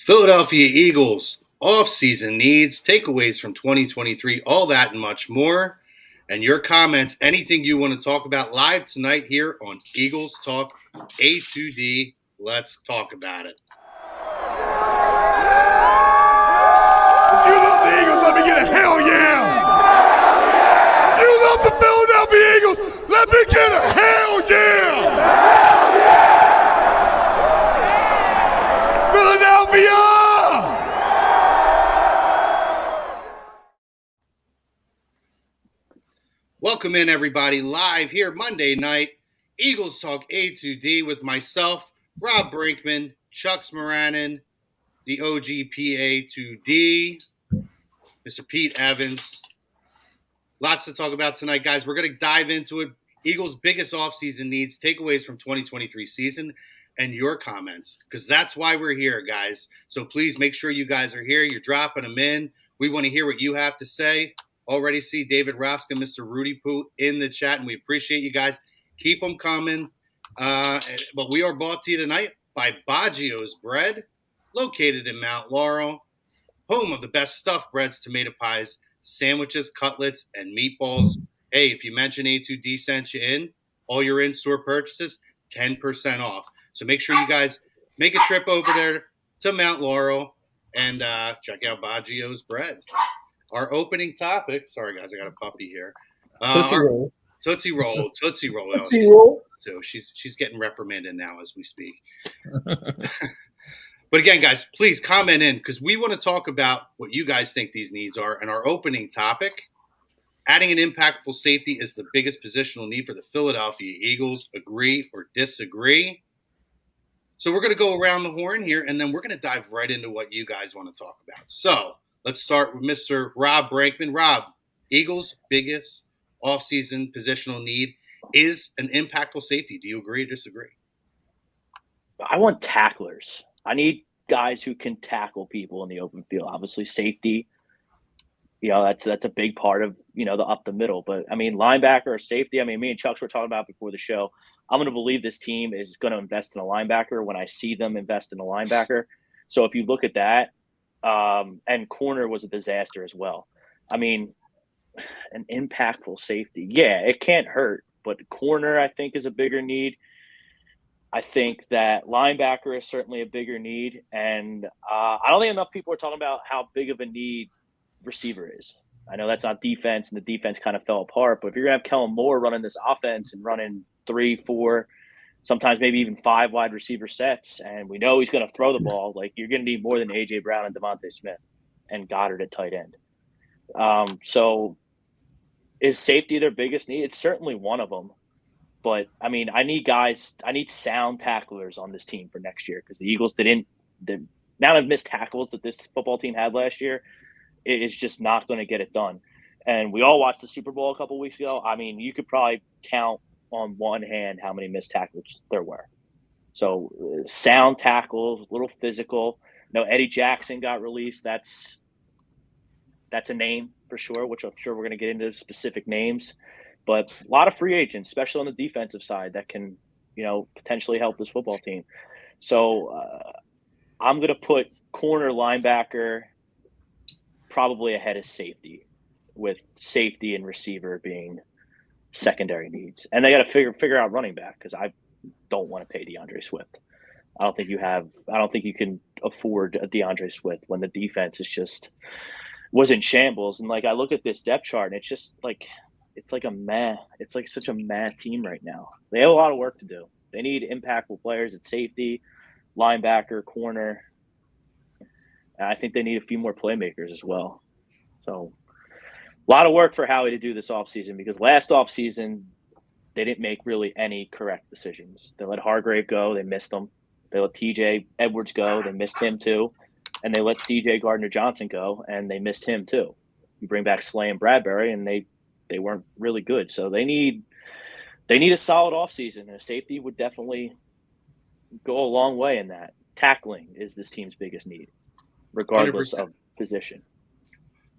Philadelphia Eagles offseason needs, takeaways from 2023, all that and much more. And your comments, anything you want to talk about live tonight here on Eagles Talk A2D. Let's talk about it. If you love the Eagles, let me get a hell yeah! You love the Philadelphia Eagles, let me get a hell yeah! Philadelphia! Welcome in, everybody, live here Monday night, Eagles Talk A2D with myself, Rob Brinkman, Chuck Moranin, the OGPA2D, Mr. Pete Evans. Lots to talk about tonight, guys. We're going to dive into it. Eagles' biggest offseason needs, takeaways from 2023 season, and your comments, because that's why we're here, guys. So please make sure you guys are here. You're dropping them in. We want to hear what you have to say. Already see David Roska, Mr. Rudy Poo in the chat, and we appreciate you guys. Keep them coming. But we are brought to you tonight by Baggio's Bread, located in Mount Laurel, home of the best stuffed breads, tomato pies, sandwiches, cutlets, and meatballs. Hey, if you mention A2D sent you in, all your in-store purchases, 10% off. So make sure you guys make a trip over there to Mount Laurel and check out Baggio's Bread. Our opening topic, sorry guys, I got a puppy here. Tootsie Roll. Tootsie Roll. Tootsie Roll. So she's getting reprimanded now as we speak. But again, guys, please comment in because we want to talk about what you guys think these needs are. And our opening topic, adding an impactful safety is the biggest positional need for the Philadelphia Eagles. Agree or disagree? So we're going to go around the horn here, and then we're going to dive right into what you guys want to talk about. So let's start with Mr. Rob Brinkman. Rob, Eagles' biggest offseason positional need is an impactful safety. Do you agree or disagree? I want tacklers. I need guys who can tackle people in the open field. Obviously, safety, that's a big part of, the up the middle. But, linebacker or safety, me and Chuck were talking about before the show. I'm going to believe this team is going to invest in a linebacker when I see them invest in a linebacker. So if you look at that, and corner was a disaster as well. An impactful safety. Yeah, it can't hurt, but corner, I think, is a bigger need. I think that linebacker is certainly a bigger need. And I don't think enough people are talking about how big of a need receiver is. I know that's not defense, and the defense kind of fell apart. But if you're going to have Kellen Moore running this offense and running 3, 4, sometimes maybe even 5 wide receiver sets, and we know he's going to throw the ball, you're going to need more than A.J. Brown and Devontae Smith and Goddard at tight end. So is safety their biggest need? It's certainly one of them. But, I need sound tacklers on this team for next year because the Eagles the amount of missed tackles that this football team had last year is just not going to get it done. And we all watched the Super Bowl a couple weeks ago. You could probably count on one hand how many missed tackles there were. So sound tackles, a little physical. Eddie Jackson got released. That's a name for sure, which I'm sure we're going to get into specific names. But a lot of free agents, especially on the defensive side, that can, potentially help this football team. So I'm going to put corner, linebacker probably ahead of safety, with safety and receiver being secondary needs. And they got to figure out running back because I don't want to pay DeAndre Swift. I don't think you can afford a DeAndre Swift when the defense was in shambles. And I look at this depth chart and it's just it's such a meh team right now. They have a lot of work to do. They need impactful players at safety, linebacker, corner. And I think they need a few more playmakers as well. So a lot of work for Howie to do this offseason because last offseason they didn't make really any correct decisions. They let Hargrave go. They missed him. They let TJ Edwards go. They missed him too. And they let CJ Gardner-Johnson go, and they missed him too. You bring back Slay and Bradbury, and they weren't really good. So they need a solid offseason, and a safety would definitely go a long way in that. Tackling is this team's biggest need, regardless 100%. Of position.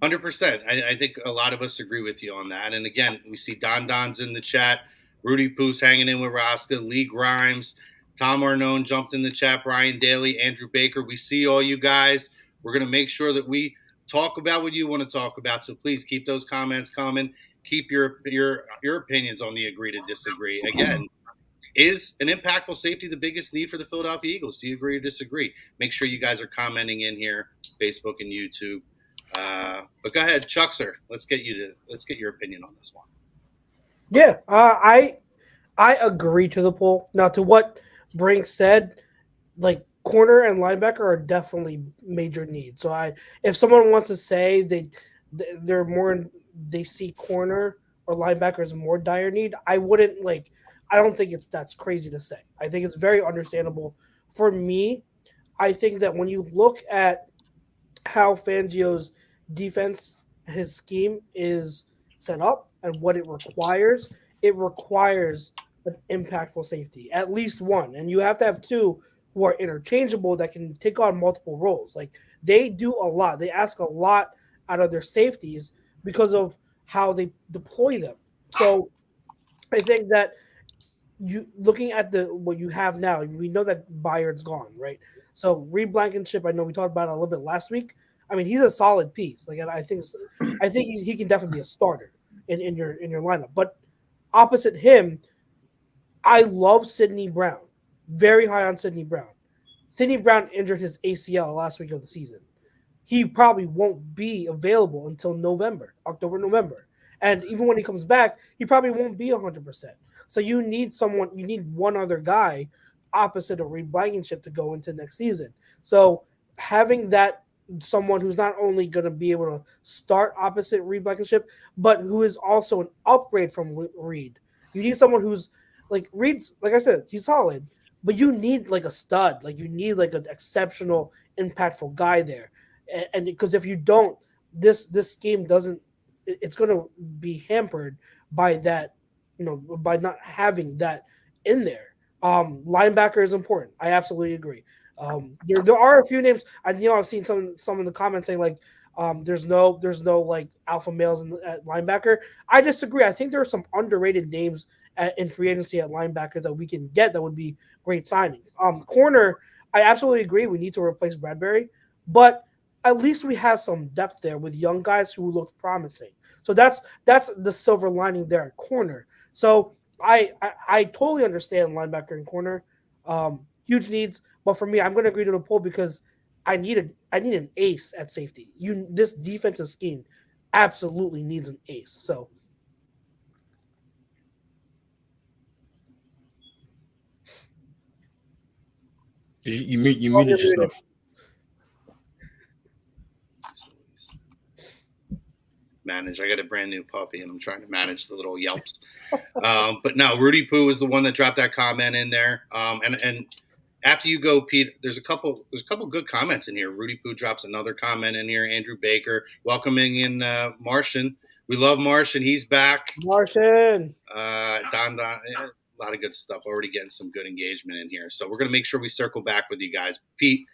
100%. I think a lot of us agree with you on that. And again, we see Don's in the chat, Rudy Poos hanging in with Rosca, Lee Grimes, Tom Arnone jumped in the chat. Brian Daly, Andrew Baker. We see all you guys. We're going to make sure that we talk about what you want to talk about. So please keep those comments coming. Keep your opinions on the agree to disagree. Again, is an impactful safety the biggest need for the Philadelphia Eagles? Do you agree or disagree? Make sure you guys are commenting in here, Facebook and YouTube. But go ahead, Chuck, sir. Let's get your opinion on this one. Yeah, I agree to the poll. Now, to what Brink said, like corner and linebacker are definitely major needs. So if someone wants to say they're more, they see corner or linebacker as more dire need, I wouldn't like. I don't think that's crazy to say. I think it's very understandable. For me, I think that when you look at how Fangio's defense, his scheme is set up and what it requires an impactful safety, at least one. And you have to have two who are interchangeable that can take on multiple roles. Like they do a lot. They ask a lot out of their safeties because of how they deploy them. So I think that you looking at what you have now, we know that Bayard's gone, right? So Reed Blankenship, I know we talked about it a little bit last week. I mean, he's a solid piece. Like I think he can definitely be a starter in your lineup. But opposite him, I love Sidney Brown. Very high on Sidney Brown. Sidney Brown injured his ACL last week of the season. He probably won't be available until October, November. And even when he comes back, he probably won't be 100%. So you need one other guy opposite of Reed Blankenship to go into next season. So having that someone who's not only going to be able to start opposite Reed Blankenship, but who is also an upgrade from Reed. You need someone who's like Reed's, like I said, he's solid, but you need like a stud. Like you need like an exceptional, impactful guy there. And because if you don't, this scheme doesn't, it's going to be hampered by that, by not having that in there. Linebacker is important. I absolutely agree. There are a few names. I've seen some in the comments saying like there's no like alpha males at linebacker. I disagree. I think there are some underrated names in free agency at linebacker that we can get that would be great signings. Corner, I absolutely agree. We need to replace Bradbury, but at least we have some depth there with young guys who look promising. So that's the silver lining there at corner. So I totally understand linebacker and corner, huge needs. But for me, I'm going to agree to the poll because I need an ace at safety. This defensive scheme absolutely needs an ace. So you muted yourself. Manage. I got a brand new puppy, and I'm trying to manage the little yelps. But no, Rudy Poo is the one that dropped that comment in there. And after you go, Pete, there's a couple good comments in here. Rudy Poo drops another comment in here. Andrew Baker welcoming in Martian. We love Martian. He's back. Martian. Don. A lot of good stuff. Already getting some good engagement in here. So we're going to make sure we circle back with you guys. Pete,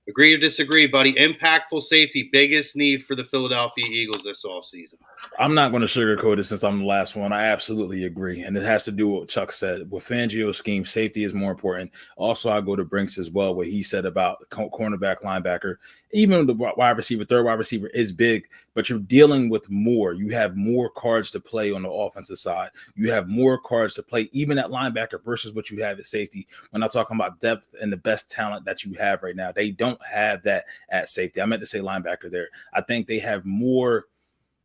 agree or disagree, buddy? Impactful safety, biggest need for the Philadelphia Eagles this offseason. I'm not going to sugarcoat it since I'm the last one. I absolutely agree. And it has to do with what Chuck said. With Fangio's scheme, safety is more important. Also, I go to Brinks as well, what he said about cornerback, linebacker. Even the wide receiver, third wide receiver is big, but you're dealing with more. You have more cards to play on the offensive side. You have more cards to play, even at linebacker versus what you have at safety. When I'm talking about depth and the best talent that you have right now, they don't have that at safety. I meant to say linebacker there. I think they have more.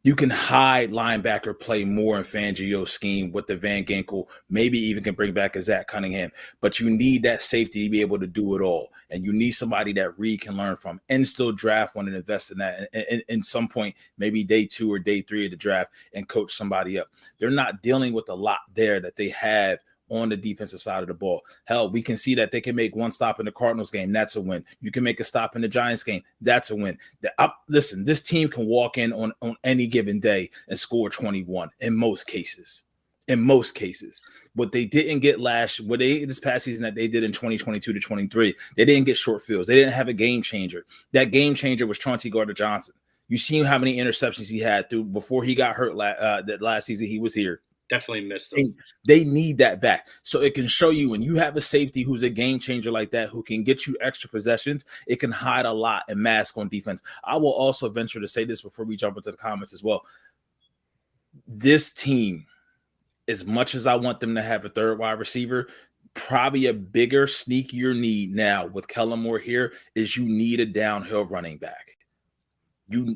You can hide linebacker play more in Fangio's scheme with the Van Ginkel, maybe even can bring back a Zach Cunningham. But you need that safety to be able to do it all. And you need somebody that Reed can learn from and still draft one and invest in that. And in some point, maybe day 2 or day 3 of the draft and coach somebody up. They're not dealing with a lot there that they have on the defensive side of the ball. Hell, we can see that they can make one stop in the Cardinals game. That's a win. You can make a stop in the Giants game. That's a win. Listen, this team can walk in on any given day and score 21 in most cases. In most cases. What they didn't get this past season that they did in 2022 to 23, they didn't get short fields. They didn't have a game changer. That game changer was Chauncey Gardner-Johnson. You seen how many interceptions he had before he got hurt that last season he was here. Definitely missed him. They need that back. So it can show you when you have a safety who's a game changer like that, who can get you extra possessions, it can hide a lot and mask on defense. I will also venture to say this before we jump into the comments as well. This team, as much as I want them to have a third wide receiver, probably a bigger, sneakier need now with Kellen Moore here is you need a downhill running back.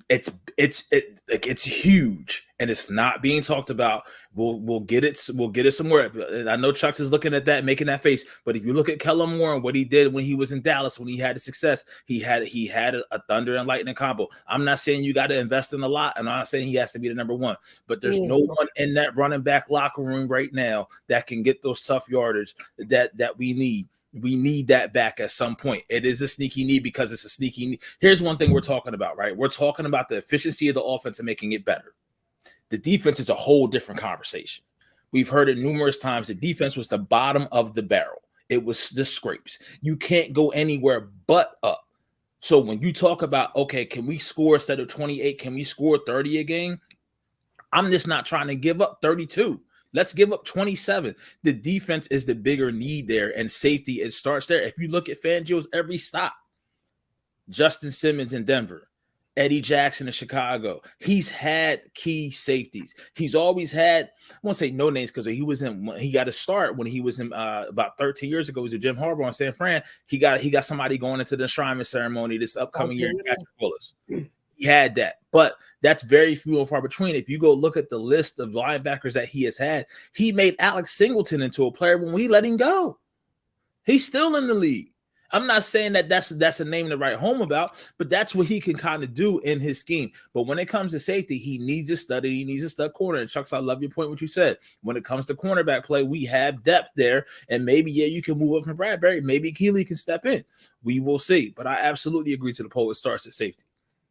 It's huge and it's not being talked about. We'll get it somewhere. I know Chucks is looking at that, making that face, but if you look at Kellen Moore and what he did when he was in Dallas, when he had the success, he had a thunder and lightning combo. I'm not saying you got to invest in a lot, and I'm not saying he has to be the number one, but there's no one in that running back locker room right now that can get those tough yardage that we need. We need that back at some point. It is a sneaky need because it's a sneaky need. Here's one thing we're talking about, right? We're talking about the efficiency of the offense and making it better. The defense is a whole different conversation. We've heard it numerous times. The defense was the bottom of the barrel. It was the scrapes. You can't go anywhere but up. So when you talk about, okay, can we score instead of 28? Can we score 30 a game? I'm just not trying to give up 32. Let's give up 27. The defense is the bigger need there, and safety, it starts there. If you look at Fangio's every stop, Justin Simmons in Denver, Eddie Jackson in Chicago, he's had key safeties. He's always had, I won't say no names because he got a start when he was in about 13 years ago. He was at Jim Harbaugh in San Fran. He got somebody going into the enshrinement ceremony this upcoming year, Patrick Willis. He had that, but that's very few and far between. If you go look at the list of linebackers that he has had, he made Alex Singleton into a player when we let him go. He's still in the league. I'm not saying that that's a name to write home about, but that's what he can kind of do in his scheme. But when it comes to safety, he needs a study. He needs a stud corner. And Chucks, I love your point, what you said. When it comes to cornerback play, we have depth there. And maybe, you can move up from Bradbury. Maybe Keeley can step in. We will see. But I absolutely agree to the poll. It starts at safety.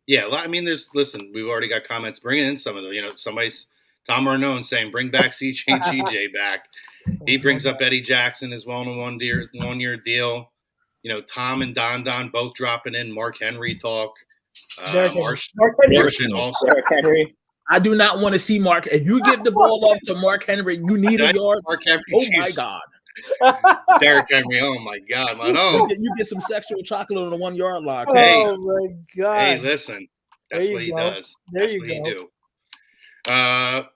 Yeah, I mean, we've already got comments bringing in some of them. Somebody's Tom Arnone saying, bring back CJ back. He brings up Eddie Jackson as well in a one-year deal. Tom and Don both dropping in. Mark Henry talk. Martian also. Derrick Henry. I do not want to see Mark. If you give the ball up to Mark Henry, you need a yard. Mark Henry, oh, my God. Derrick Henry, oh my God, man! You get some sexual chocolate on the 1 yard line. Oh my God! Hey, listen, that's what he does. That's what he do.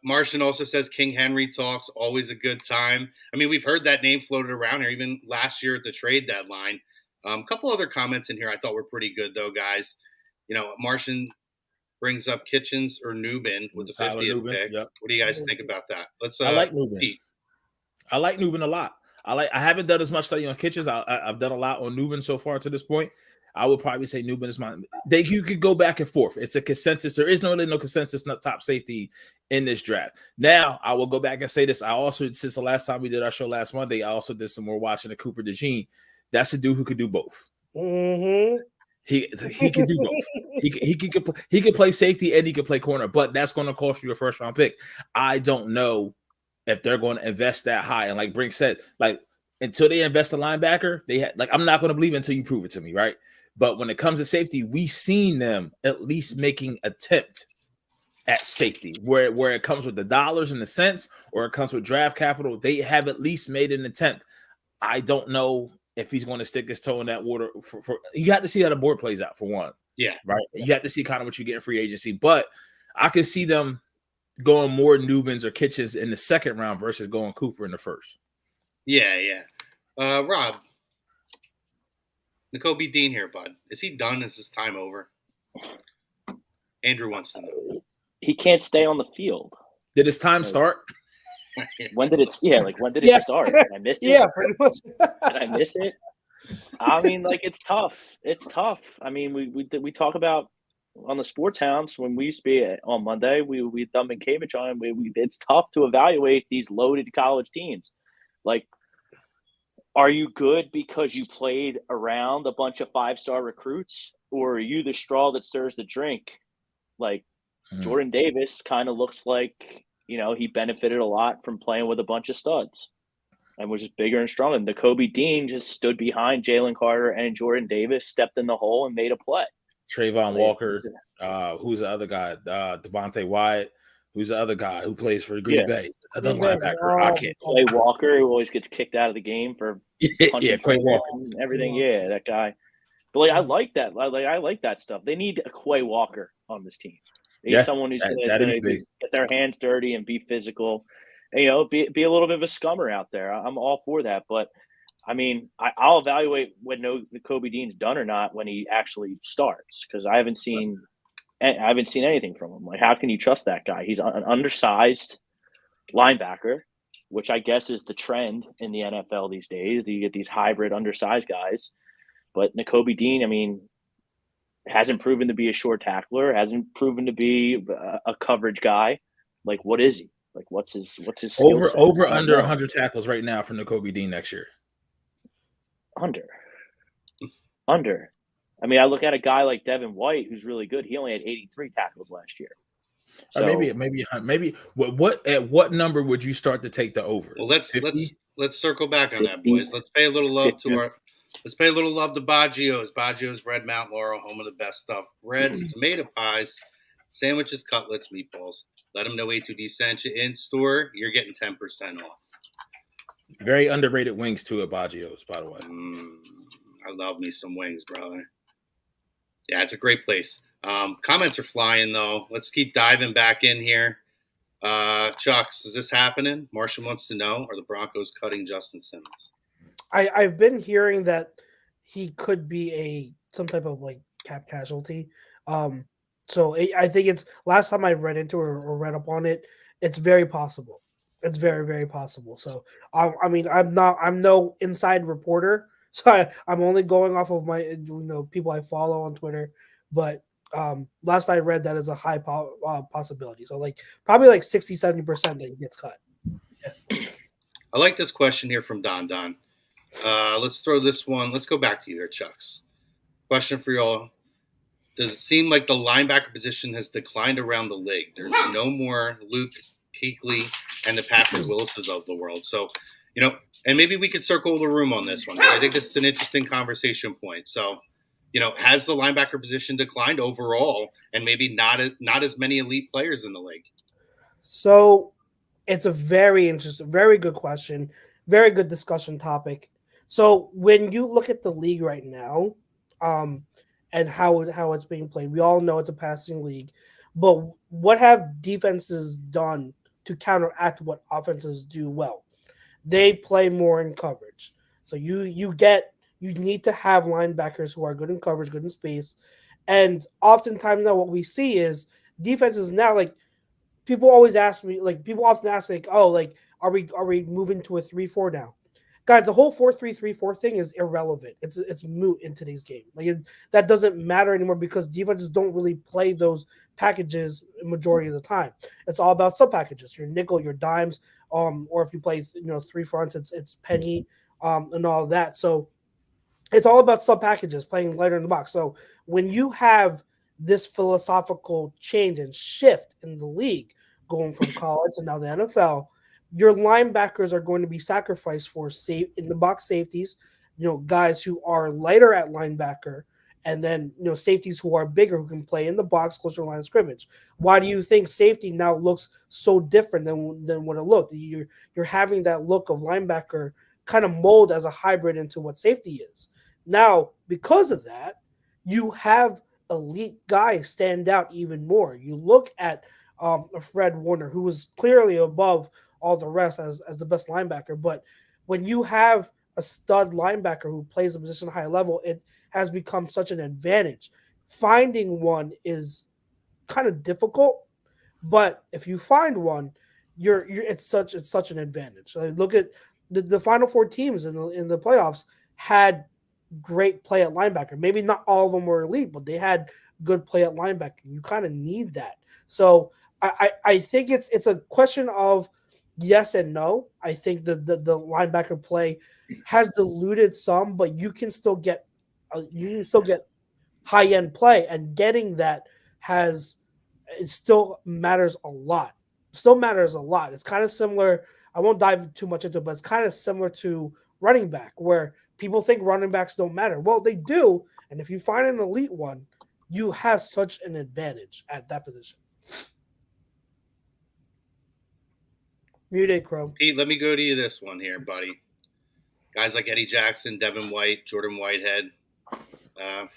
Martian also says King Henry talks, always a good time. I mean, we've heard that name floated around here even last year at the trade deadline. A couple other comments in here I thought were pretty good though, guys. Martian brings up Kitchens or Nubin with the 50th pick. Yep. What do you guys think about that? I like Nubin. Pete. I like Nubin a lot. I haven't done as much study on Kitchens. I've done a lot on Nubin so far to this point. I would probably say Nubin is mine. You could go back and forth. It's a consensus. There is no consensus, not top safety in this draft. Now, I will go back and say this. I also, since the last time we did our show last Monday, I also did some more watching of Cooper DeJean. That's a dude who could do both. Mm-hmm. He can do both. He can play safety and he can play corner, but that's going to cost you a first round pick. I don't know if they're going to invest that high. And like Brink said, until they invest a linebacker, I'm not going to believe it until you prove it to me, right? But when it comes to safety, we've seen them at least making attempt at safety, where it comes with the dollars and the cents, or it comes with draft capital. They have at least made an attempt. I don't know if he's going to stick his toe in that water. For you have to see how the board plays out, for one. Yeah. Right. You have to see kind of what you get in free agency. But I can see them going more Nubins or Kitchens in the second round versus going Cooper in the first. Yeah. Rob, Nakobe Dean here, bud. Is he done? Is his time over? Andrew wants to know. He can't stay on the field. Did his time start? When did it? Yeah, when did it start? Did I miss it? Yeah, pretty much. Did I miss it? I mean, it's tough. It's tough. I mean, we talk about on the Sports Hounds when we used to be on Monday. We Thumb and Cavich on. It's tough to evaluate these loaded college teams. Are you good because you played around a bunch of 5-star recruits, or are you the straw that stirs the drink? Jordan Davis kind of looks like, he benefited a lot from playing with a bunch of studs and was just bigger and stronger. And Nakobe Dean just stood behind Jalen Carter and Jordan Davis, stepped in the hole and made a play. Trayvon Walker, who's the other guy? Devontae Wyatt. Who's the other guy who plays for Green Yeah. Bay? Another Green Bay, linebacker. I can't. Clay Walker, who always gets kicked out of the game for punching Yeah, Quay Walker. and everything. Yeah, that guy. But like, I like that. I like that stuff. They need a Quay Walker on this team. They need Yeah, someone who's that'd gonna be big. get their hands dirty and be physical. And, you know, be a little bit of a scummer out there. I'm all for that. But I mean, I'll evaluate when Kobe Dean's done or not when he actually starts, because I haven't seen anything from him. Like, how can you trust that guy? He's an undersized linebacker, which I guess is the trend in the NFL these days. You get these hybrid undersized guys. But Nakobe Dean, I mean, hasn't proven to be a short tackler, hasn't proven to be a coverage guy. Like, what is he? Like, what's his skill set? Over under 100 tackles right now for Nakobe Dean next year. Under. I mean, I look at a guy like Devin White, who's really good. He only had 83 tackles last year. So, or maybe what at what number would you start to take the over? Well, let's circle back on that, boys. Let's pay a little love to Baggio's. Baggio's Red Mount Laurel, home of the best stuff. Breads, tomato pies, sandwiches, cutlets, meatballs. Let them know A2D sent you in store. You're getting 10% off. Very underrated wings too at Baggio's, by the way. I love me some wings, brother. Yeah, it's a great place. Comments are flying, though. Let's keep diving back in here. Chucks, is this happening? Martian wants to know, are the Broncos cutting Justin Simmons? I've been hearing that he could be some type of like cap casualty. So I think it's last time I read into it or read up on it, it's very possible. It's very, very possible. So I mean, I'm no inside reporter, so I'm only going off of my people I follow on Twitter. But last I read that is a high possibility. So like probably like 60-70% that he gets cut. Yeah. I like this question here from Don. Let's throw this one. Let's go back to you here, Chucks. Question for y'all. Does it seem like the linebacker position has declined around the league? There's no more Luke Kuechly and the Patrick Willises of the world. So, and maybe we could circle the room on this one. I think this is an interesting conversation point. So, has the linebacker position declined overall and maybe not as many elite players in the league? So it's a very interesting, very good question, very good discussion topic. So when you look at the league right now, and how it's being played, we all know it's a passing league, but what have defenses done to counteract what offenses do well? They play more in coverage. So you need to have linebackers who are good in coverage, good in space, and oftentimes now what we see is defenses now, like people often ask like, oh, like are we moving to a 3-4 now? Guys, the whole 4-3-3-4 thing is irrelevant. It's moot in today's game. That doesn't matter anymore because defenses don't really play those packages majority of the time. It's all about sub packages. Your nickel, your dimes, or if you play three fronts, it's penny, and all of that. So it's all about sub packages, playing lighter in the box. So when you have this philosophical change and shift in the league, going from college and now the NFL, your linebackers are going to be sacrificed for in the box safeties, guys who are lighter at linebacker, and then safeties who are bigger who can play in the box closer to the line of scrimmage. Why do you think safety now looks so different than what it looked? You're having that look of linebacker kind of mold as a hybrid into what safety is. Now, because of that, you have elite guys stand out even more. You look at Fred Warner, who was clearly above all the rest as the best linebacker. But when you have a stud linebacker who plays the position at a high level, it has become such an advantage. Finding one is kind of difficult, but if you find one, it's such an advantage. Look at the Final Four teams in the playoffs had great play at linebacker. Maybe not all of them were elite, but they had good play at linebacker. You kind of need that. So I think it's a question of yes and no. I think the linebacker play has diluted some, but you can still get high end play, and getting that still matters a lot. It's kind of similar. I won't dive too much into it, but it's kind of similar to running back, where people think running backs don't matter. Well, they do, and if you find an elite one, you have such an advantage at that position. Muted, Chrome. Pete, let me go to you this one here, buddy. Guys like Eddie Jackson, Devin White, Jordan Whitehead,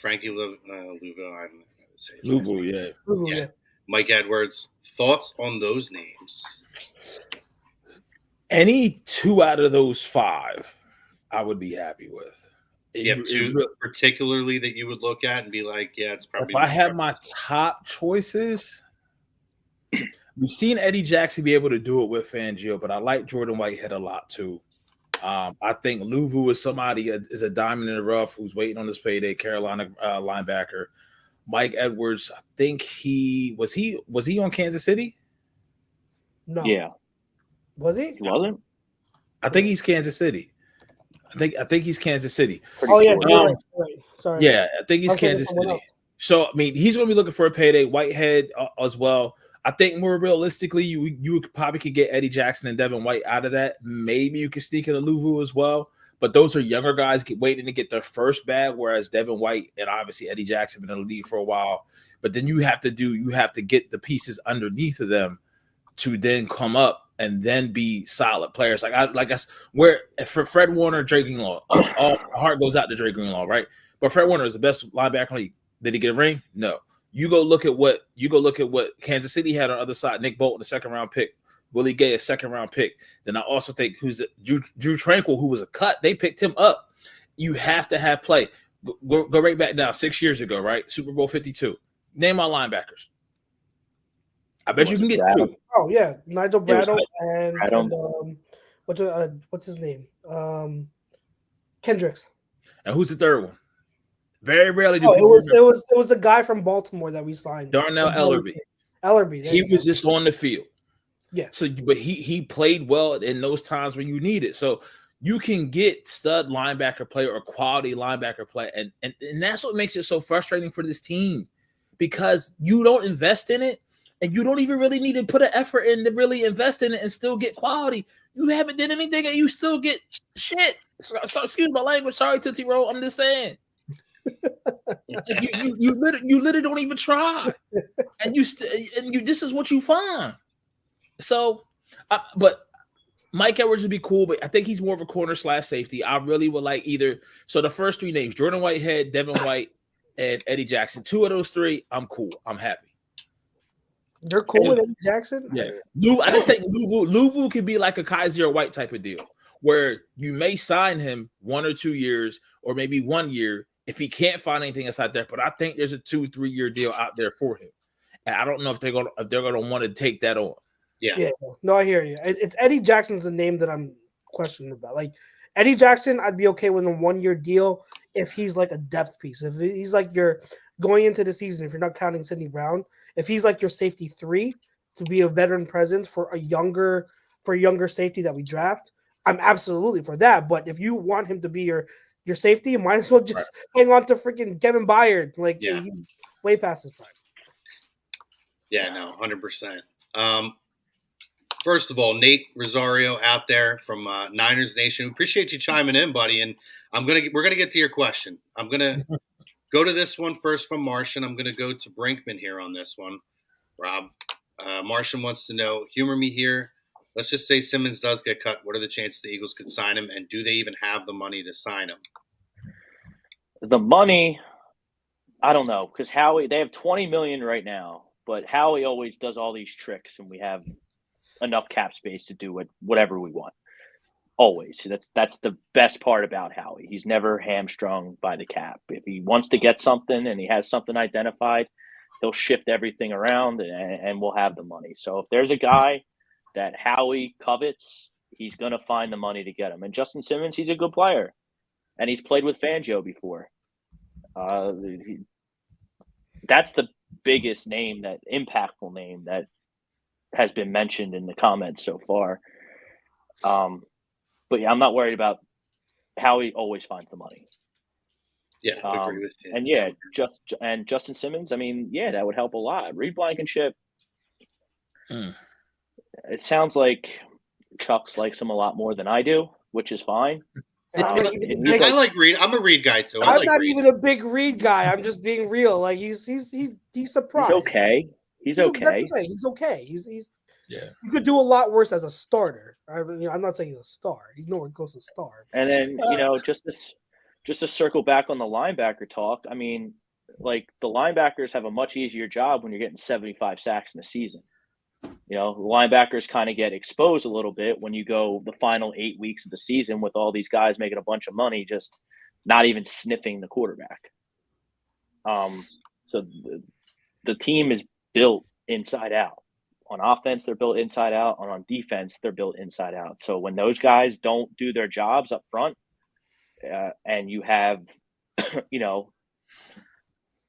Frankie Louvo, I don't know how to say his last Louisville, name. yeah. Ooh, Yeah. Mike Edwards. Thoughts on those names? Any 2 out of those 5, I would be happy with. You have two particularly that you would look at and be like, yeah, it's probably. If I had my top choices, we've seen Eddie Jackson be able to do it with Fangio, but I like Jordan Whitehead a lot too. I think Louvu is somebody is a diamond in the rough who's waiting on his payday. Carolina linebacker Mike Edwards. I think he was on Kansas City. No. Yeah. Was he? He wasn't? I think he's Kansas City. I think he's Kansas City. Pretty sure. You're right. Sorry. Yeah, I think he's Kansas City. So I mean, he's going to be looking for a payday. Whitehead as well. I think more realistically, you probably could get Eddie Jackson and Devin White out of that. Maybe you could sneak in a Louvu as well. But those are younger guys waiting to get their first bag, whereas Devin White and obviously Eddie Jackson have been in the league for a while. But then you have to get the pieces underneath of them to then come up and then be solid players. For Fred Warner, Dre Greenlaw, all heart goes out to Dre Greenlaw, right? But Fred Warner is the best linebacker in the league. Did he get a ring? No. You go look at what Kansas City had on the other side. Nick Bolton, a second-round pick. Willie Gay, a second-round pick. Then I also think Drew Tranquil, who was a cut. They picked him up. You have to have play. Go right back now, 6 years ago, right? Super Bowl 52. Name my linebackers. I bet you can get two. Oh yeah, Nigel Bradle and what's his name? Kendricks. And who's the third one? Very rarely do people. It was a guy from Baltimore that we signed. Darnell Ellerby. He was just on the field. Yeah. So, but he played well in those times when you need it. So you can get stud linebacker play or quality linebacker play, and that's what makes it so frustrating for this team, because you don't invest in it. And you don't even really need to put an effort in to really invest in it and still get quality. You haven't done anything and you still get shit. So excuse my language. Sorry, Tootsie Roll. I'm just saying. you literally don't even try, and this is what you find. So, but Mike Edwards would be cool, but I think he's more of a corner / safety. I really would like either. So the first 3 names: Jordan Whitehead, Devin White, and Eddie Jackson. 2 of those 3, I'm cool. I'm happy. You're cool with Eddie Jackson? Yeah. I just think Louvu could be like a Kaiser White type of deal, where you may sign him 1 or 2 years, or maybe 1 year if he can't find anything inside there. But I think there's a 2-3 year deal out there for him, and I don't know if they're gonna want to take that on. Yeah. No, I hear you. It's Eddie Jackson's the name that I'm questioning about. Like Eddie Jackson, I'd be okay with a 1 year deal if he's like a depth piece. If he's like you're going into the season, if you're not counting Sidney Brown. If he's like your safety 3 to be a veteran presence for a younger safety that we draft, I'm absolutely for that. But if you want him to be your safety, you might as well just hang on to freaking Kevin Byard. He's way past his prime. Yeah, no, 100%. First of all, Nate Rosario out there from Niners Nation. Appreciate you chiming in, buddy. And we're gonna get to your question. I'm gonna go to this one first from Martian. I'm going to go to Brinkman here on this one, Rob. Martian wants to know, humor me here. Let's just say Simmons does get cut. What are the chances the Eagles could sign him, and do they even have the money to sign him? The money, I don't know, because Howie, they have $20 million right now, but Howie always does all these tricks, and we have enough cap space to do whatever we want. Always. That's the best part about Howie. He's never hamstrung by the cap. If he wants to get something and he has something identified, he'll shift everything around and we'll have the money. So if there's a guy that Howie covets, he's going to find the money to get him. And Justin Simmons, he's a good player. And he's played with Fangio before. That's the biggest name, that impactful name that has been mentioned in the comments so far. But yeah, I'm not worried about how he always finds the money. Yeah, I agree with you. And yeah, Justin Simmons, I mean, yeah, that would help a lot. Reed Blankenship. It sounds like Chucks likes him a lot more than I do, which is fine. I like Reed. I'm a Reed guy too. I'm not even a big Reed guy. I'm just being real. Like he's surprised. He's okay. He's okay. He's okay. He's Yeah. You could do a lot worse as a starter. I'm not saying he's a star. He's nowhere close to star. And then just to circle back on the linebacker talk. I mean, like the linebackers have a much easier job when you're getting 75 sacks in a season. The linebackers kind of get exposed a little bit when you go the final 8 weeks of the season with all these guys making a bunch of money, just not even sniffing the quarterback. So the team is built inside out. On offense, they're built inside out. And on defense, they're built inside out. So when those guys don't do their jobs up front, and you have,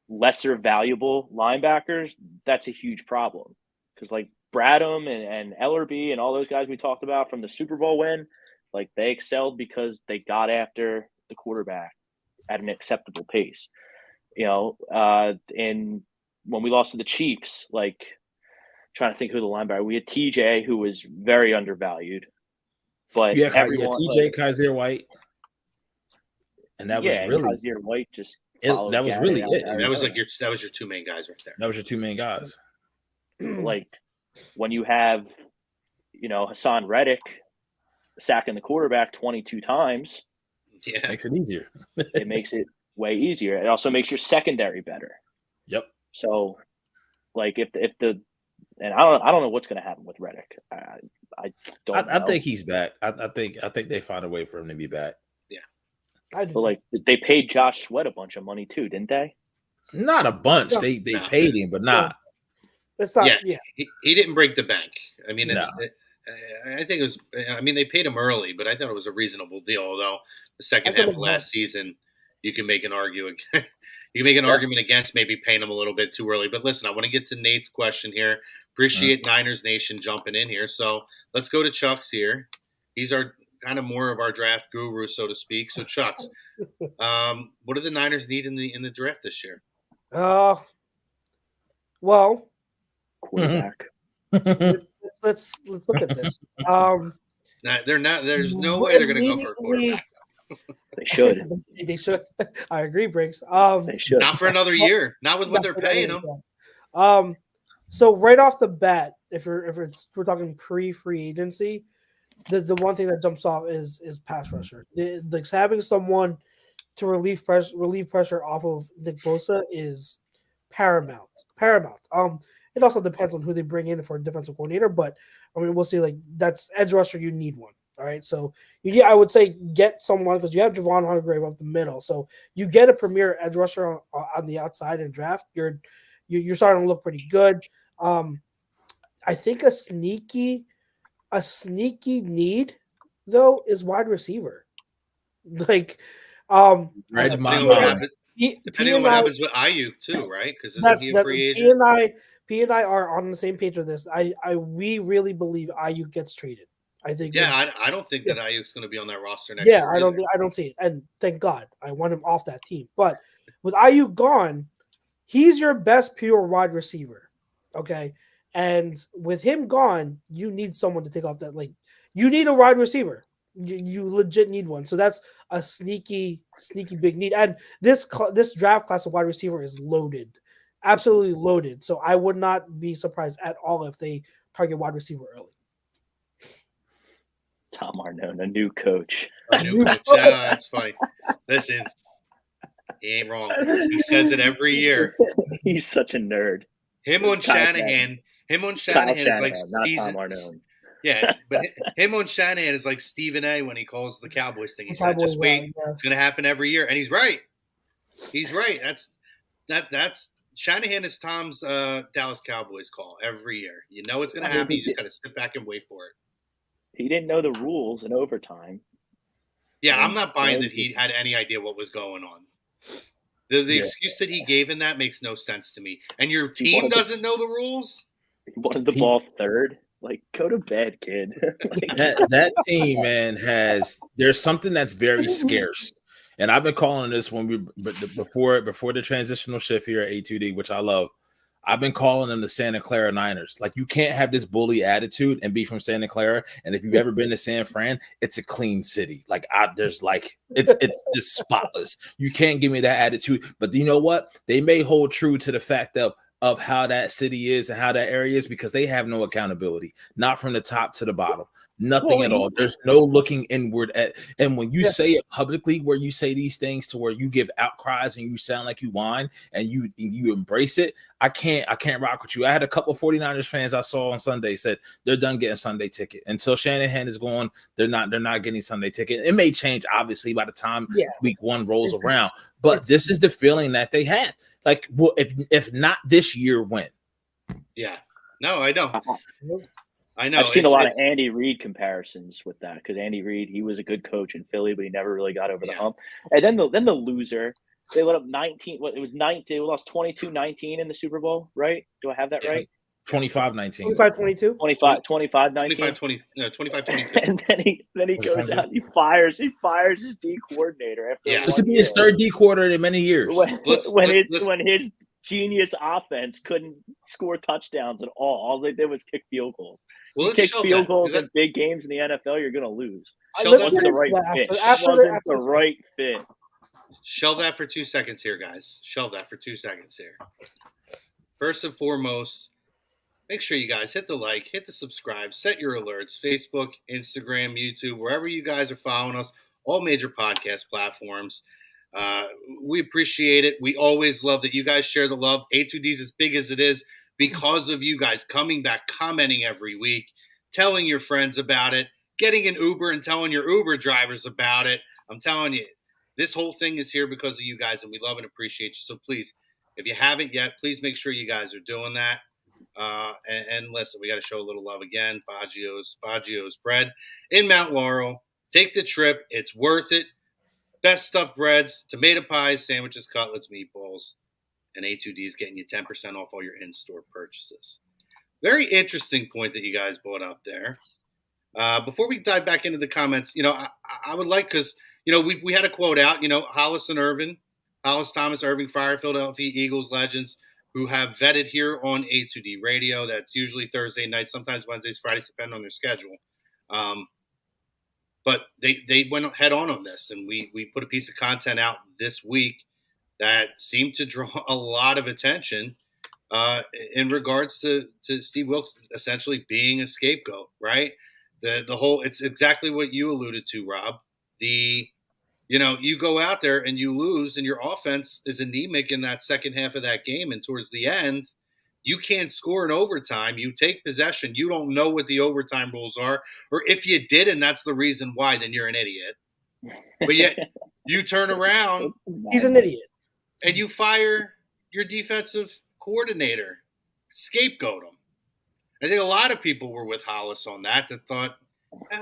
lesser valuable linebackers, that's a huge problem. Because like Bradham and Ellerby and all those guys we talked about from the Super Bowl win, like they excelled because they got after the quarterback at an acceptable pace. And when we lost to the Chiefs, like trying to think who the linebacker, we had TJ, who was very undervalued. But everyone, TJ, Kaiser White, and that was really Kaiser White just that was really it. That was like that was your two main guys right there. That was your two main guys. Like when you have, Hassan Reddick sacking the quarterback 22 times, it makes it easier. It makes it way easier. It also makes your secondary better. Yep. So, like if the and I don't know what's going to happen with Reddick. I don't. I think he's back. I think they find a way for him to be back. Yeah. But like they paid Josh Sweat a bunch of money too, didn't they? Not a bunch. No. They paid him, but not. It's not. Yeah. He didn't break the bank. I mean, No. I think it was. I mean, they paid him early, but I thought it was a reasonable deal. Although the second half of last season, you can make an argument. You can make an argument against maybe paying him a little bit too early. But listen, I want to get to Nate's question here. Appreciate Niners Nation jumping in here. So let's go to Chuck's here. He's our kind of more of our draft guru, so to speak. So Chuck's, what do the Niners need in the draft this year? Well, quarterback. let's look at this. They're not. There's no way they're going to go for a quarterback. They should. They should. I agree, Briggs. They should. Not for another year. Not with what they're paying them. So right off the bat, if we're talking pre-free agency, the one thing that jumps off is pass rusher. Like having someone to relieve pressure off of Nick Bosa is paramount. It also depends on who they bring in for a defensive coordinator, but I mean we'll see. Like that's edge rusher, you need one. All right, so I would say get someone because you have Javon Hargrave up the middle, so you get a premier edge rusher on the outside in draft. You're starting to look pretty good. I think a sneaky need though is wide receiver. Like, right in my mind. Depending on what happens with Ayuk too, right? Because isn't he a free agent? P and I are on the same page with this. We really believe Ayuk gets traded. I think. Yeah, I don't think that Ayuk's going to be on that roster next year. Yeah, I don't see it, and thank God I want him off that team. But with Ayuk gone, he's your best pure wide receiver. Okay, and with him gone, you need someone to take off that. Like you need a wide receiver. You legit need one. So that's a sneaky big need. And this draft class of wide receiver is loaded, absolutely loaded. So I would not be surprised at all if they target wide receiver early. Tom Arnone, a new coach. That's funny. Listen, he ain't wrong. He says it every year. He's such a nerd. Him on Shanahan is like not Tom Arnone. Yeah, but him on Shanahan is like Stephen A. when he calls the Cowboys thing. He said, "Just wait, it's going to happen every year," and he's right. He's right. That's Shanahan is Tom's Dallas Cowboys call every year. You know it's going to happen. You just got to sit back and wait for it. He didn't know the rules in overtime. Yeah, I'm not buying that he had any idea what was going on. The excuse that he gave in that makes no sense to me. And your team doesn't know the rules? He wanted the ball third. Like, go to bed, kid. that team, man, there's something that's very scarce. And I've been calling this before the transitional shift here at A2D, which I love. I've been calling them the Santa Clara Niners. Like, you can't have this bully attitude and be from Santa Clara. And if you've ever been to San Fran, it's a clean city. Like, it's just spotless. You can't give me that attitude. But you know what? They may hold true to the fact of of how that city is and how that area is because they have no accountability, not from the top to the bottom, nothing at all. There's no looking inward at, and when you say it publicly, where you say these things to where you give outcries and you sound like you whine and you embrace it, I can't rock with you. I had a couple 49ers fans I saw on Sunday said they're done getting Sunday ticket until Shanahan is gone. They're not getting Sunday ticket. It may change obviously by the time week 1 rolls around, but this is the feeling that they had. Like, well, if not this year, when? Yeah, no, I know. I've seen a lot of Andy Reid comparisons with that because Andy Reid, he was a good coach in Philly, but he never really got over the hump. And then the loser. They let up 19. What it was 19. They lost 22-19 in the Super Bowl, right? Do I have that right? 25-19. 25-22. 25-19. 25-22. And then he goes out. He fires his D coordinator after. This would be his third D coordinator in many years. When his genius offense couldn't score touchdowns at all. All they did was kick field goals. Well, you kick field goals in big games in the NFL, you're going to lose. It wasn't the right fit. Wasn't the right fit. Shelve that for 2 seconds here, guys. Shelve that for 2 seconds here. First and foremost, make sure you guys hit the like, hit the subscribe, set your alerts, Facebook, Instagram, YouTube, wherever you guys are following us, all major podcast platforms. We appreciate it. We always love that you guys share the love. A2D is as big as it is because of you guys coming back, commenting every week, telling your friends about it, getting an Uber and telling your Uber drivers about it. I'm telling you, this whole thing is here because of you guys, and we love and appreciate you. So please, if you haven't yet, please make sure you guys are doing that. And listen, we got to show a little love again. Baggio's bread in Mount Laurel. Take the trip. It's worth it. Best stuffed breads, tomato pies, sandwiches, cutlets, meatballs, and A2D is getting you 10% off all your in-store purchases. Very interesting point that you guys brought up there. Before we dive back into the comments, I would like, because we had a quote out, Hollis Thomas Irving, Fire, Philadelphia Eagles legends who have vetted here on A2D radio. That's usually Thursday night, sometimes Wednesdays, Fridays, depending on their schedule. But they went head on this, and we put a piece of content out this week that seemed to draw a lot of attention in regards to Steve Wilks essentially being a scapegoat, right? The whole, it's exactly what you alluded to, Rob. You go out there and you lose, and your offense is anemic in that second half of that game, and towards the end, you can't score in overtime. You take possession. You don't know what the overtime rules are, or if you did, and that's the reason why, then you're an idiot. But yet you turn around. He's an idiot. And you fire your defensive coordinator, scapegoat him. I think a lot of people were with Hollis on that thought,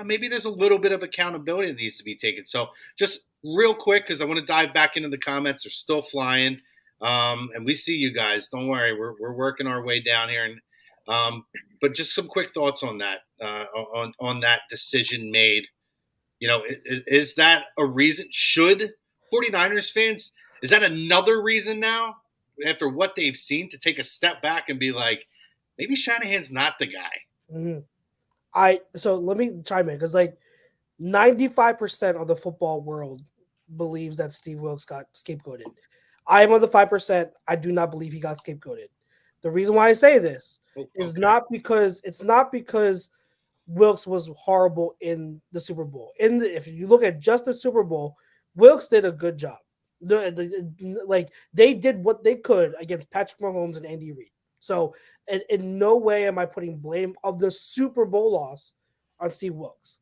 maybe there's a little bit of accountability that needs to be taken. So just real quick, because I want to dive back into the comments. They're still flying. And we see you guys. Don't worry. We're working our way down here. And but just some quick thoughts on that, on that decision made. Is that a reason? Should 49ers fans, is that another reason now, after what they've seen, to take a step back and be like, maybe Shanahan's not the guy? Mm-hmm. So let me chime in, because 95% of the football world believes that Steve Wilks got scapegoated. I am of the 5%. I do not believe he got scapegoated. The reason why I say this is not because Wilks was horrible in the Super Bowl. If you look at just the Super Bowl, Wilks did a good job. They did what they could against Patrick Mahomes and Andy Reid. So in no way am I putting blame of the Super Bowl loss on Steve Wilks.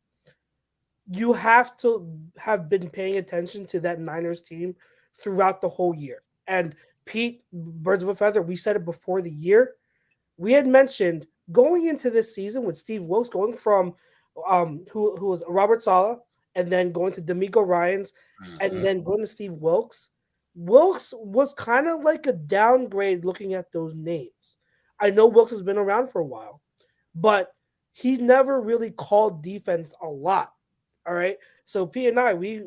You have to have been paying attention to that Niners team throughout the whole year. And Pete, birds of a feather, we said it before the year. We had mentioned going into this season with Steve Wilks, going from who was Robert Saleh, and then going to D'Amico Ryans, and then going to Steve Wilks. Wilks was kind of like a downgrade looking at those names. I know Wilks has been around for a while, but he never really called defense a lot. All right. So P and I, we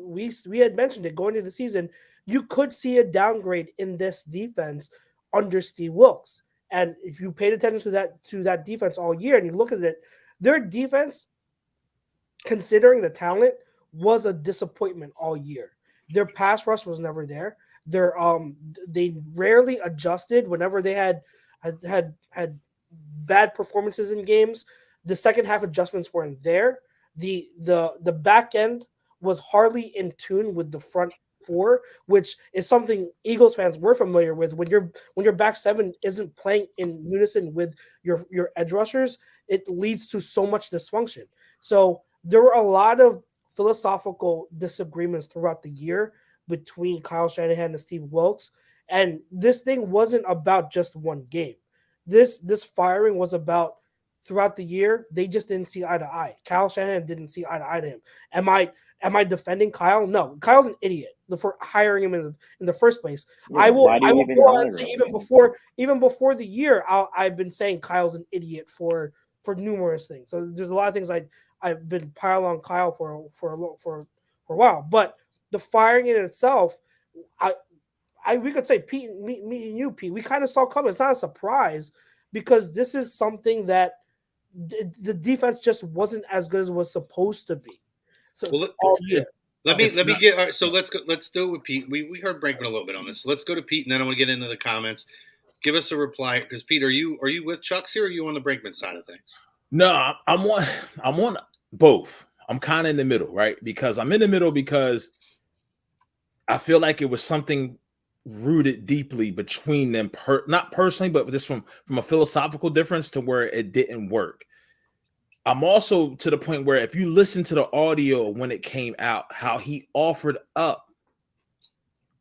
had mentioned it going into the season. You could see a downgrade in this defense under Steve Wilks. And if you paid attention to that defense all year and you look at it, their defense, considering the talent, was a disappointment all year. Their pass rush was never there. They rarely adjusted whenever they had, had bad performances in games. The second half adjustments weren't there. The back end was hardly in tune with the front four, which is something Eagles fans were familiar with. When your back seven isn't playing in unison with your edge rushers, it leads to so much dysfunction. So there were a lot of philosophical disagreements throughout the year between Kyle Shanahan and Steve Wilks, and this thing wasn't about just one game. This firing was about throughout the year. They just didn't see eye to eye. Kyle Shanahan didn't see eye to eye to him. Am I defending Kyle? No, Kyle's an idiot for hiring him in the first place. Yeah, I will why do you even go on hire and say him? even before the year, I've been saying Kyle's an idiot for numerous things. So there's a lot of things I've been piling on Kyle for a while. But the firing in itself, we could say Pete, me and you, Pete, we kind of saw coming. It's not a surprise because this is something that the defense just wasn't as good as it was supposed to be. So let me get. All right, so let's go. Let's do it with Pete. We heard Brinkman a little bit on this. So let's go to Pete, and then I want to get into the comments. Give us a reply because Pete, are you with Chuck's here? Or are you on the Brinkman side of things? No, I'm on both. I'm kind of in the middle, right? Because I'm in the middle because I feel like it was something rooted deeply between them, not personally, but just from a philosophical difference to where it didn't work. I'm also to the point where if you listen to the audio when it came out, how he offered up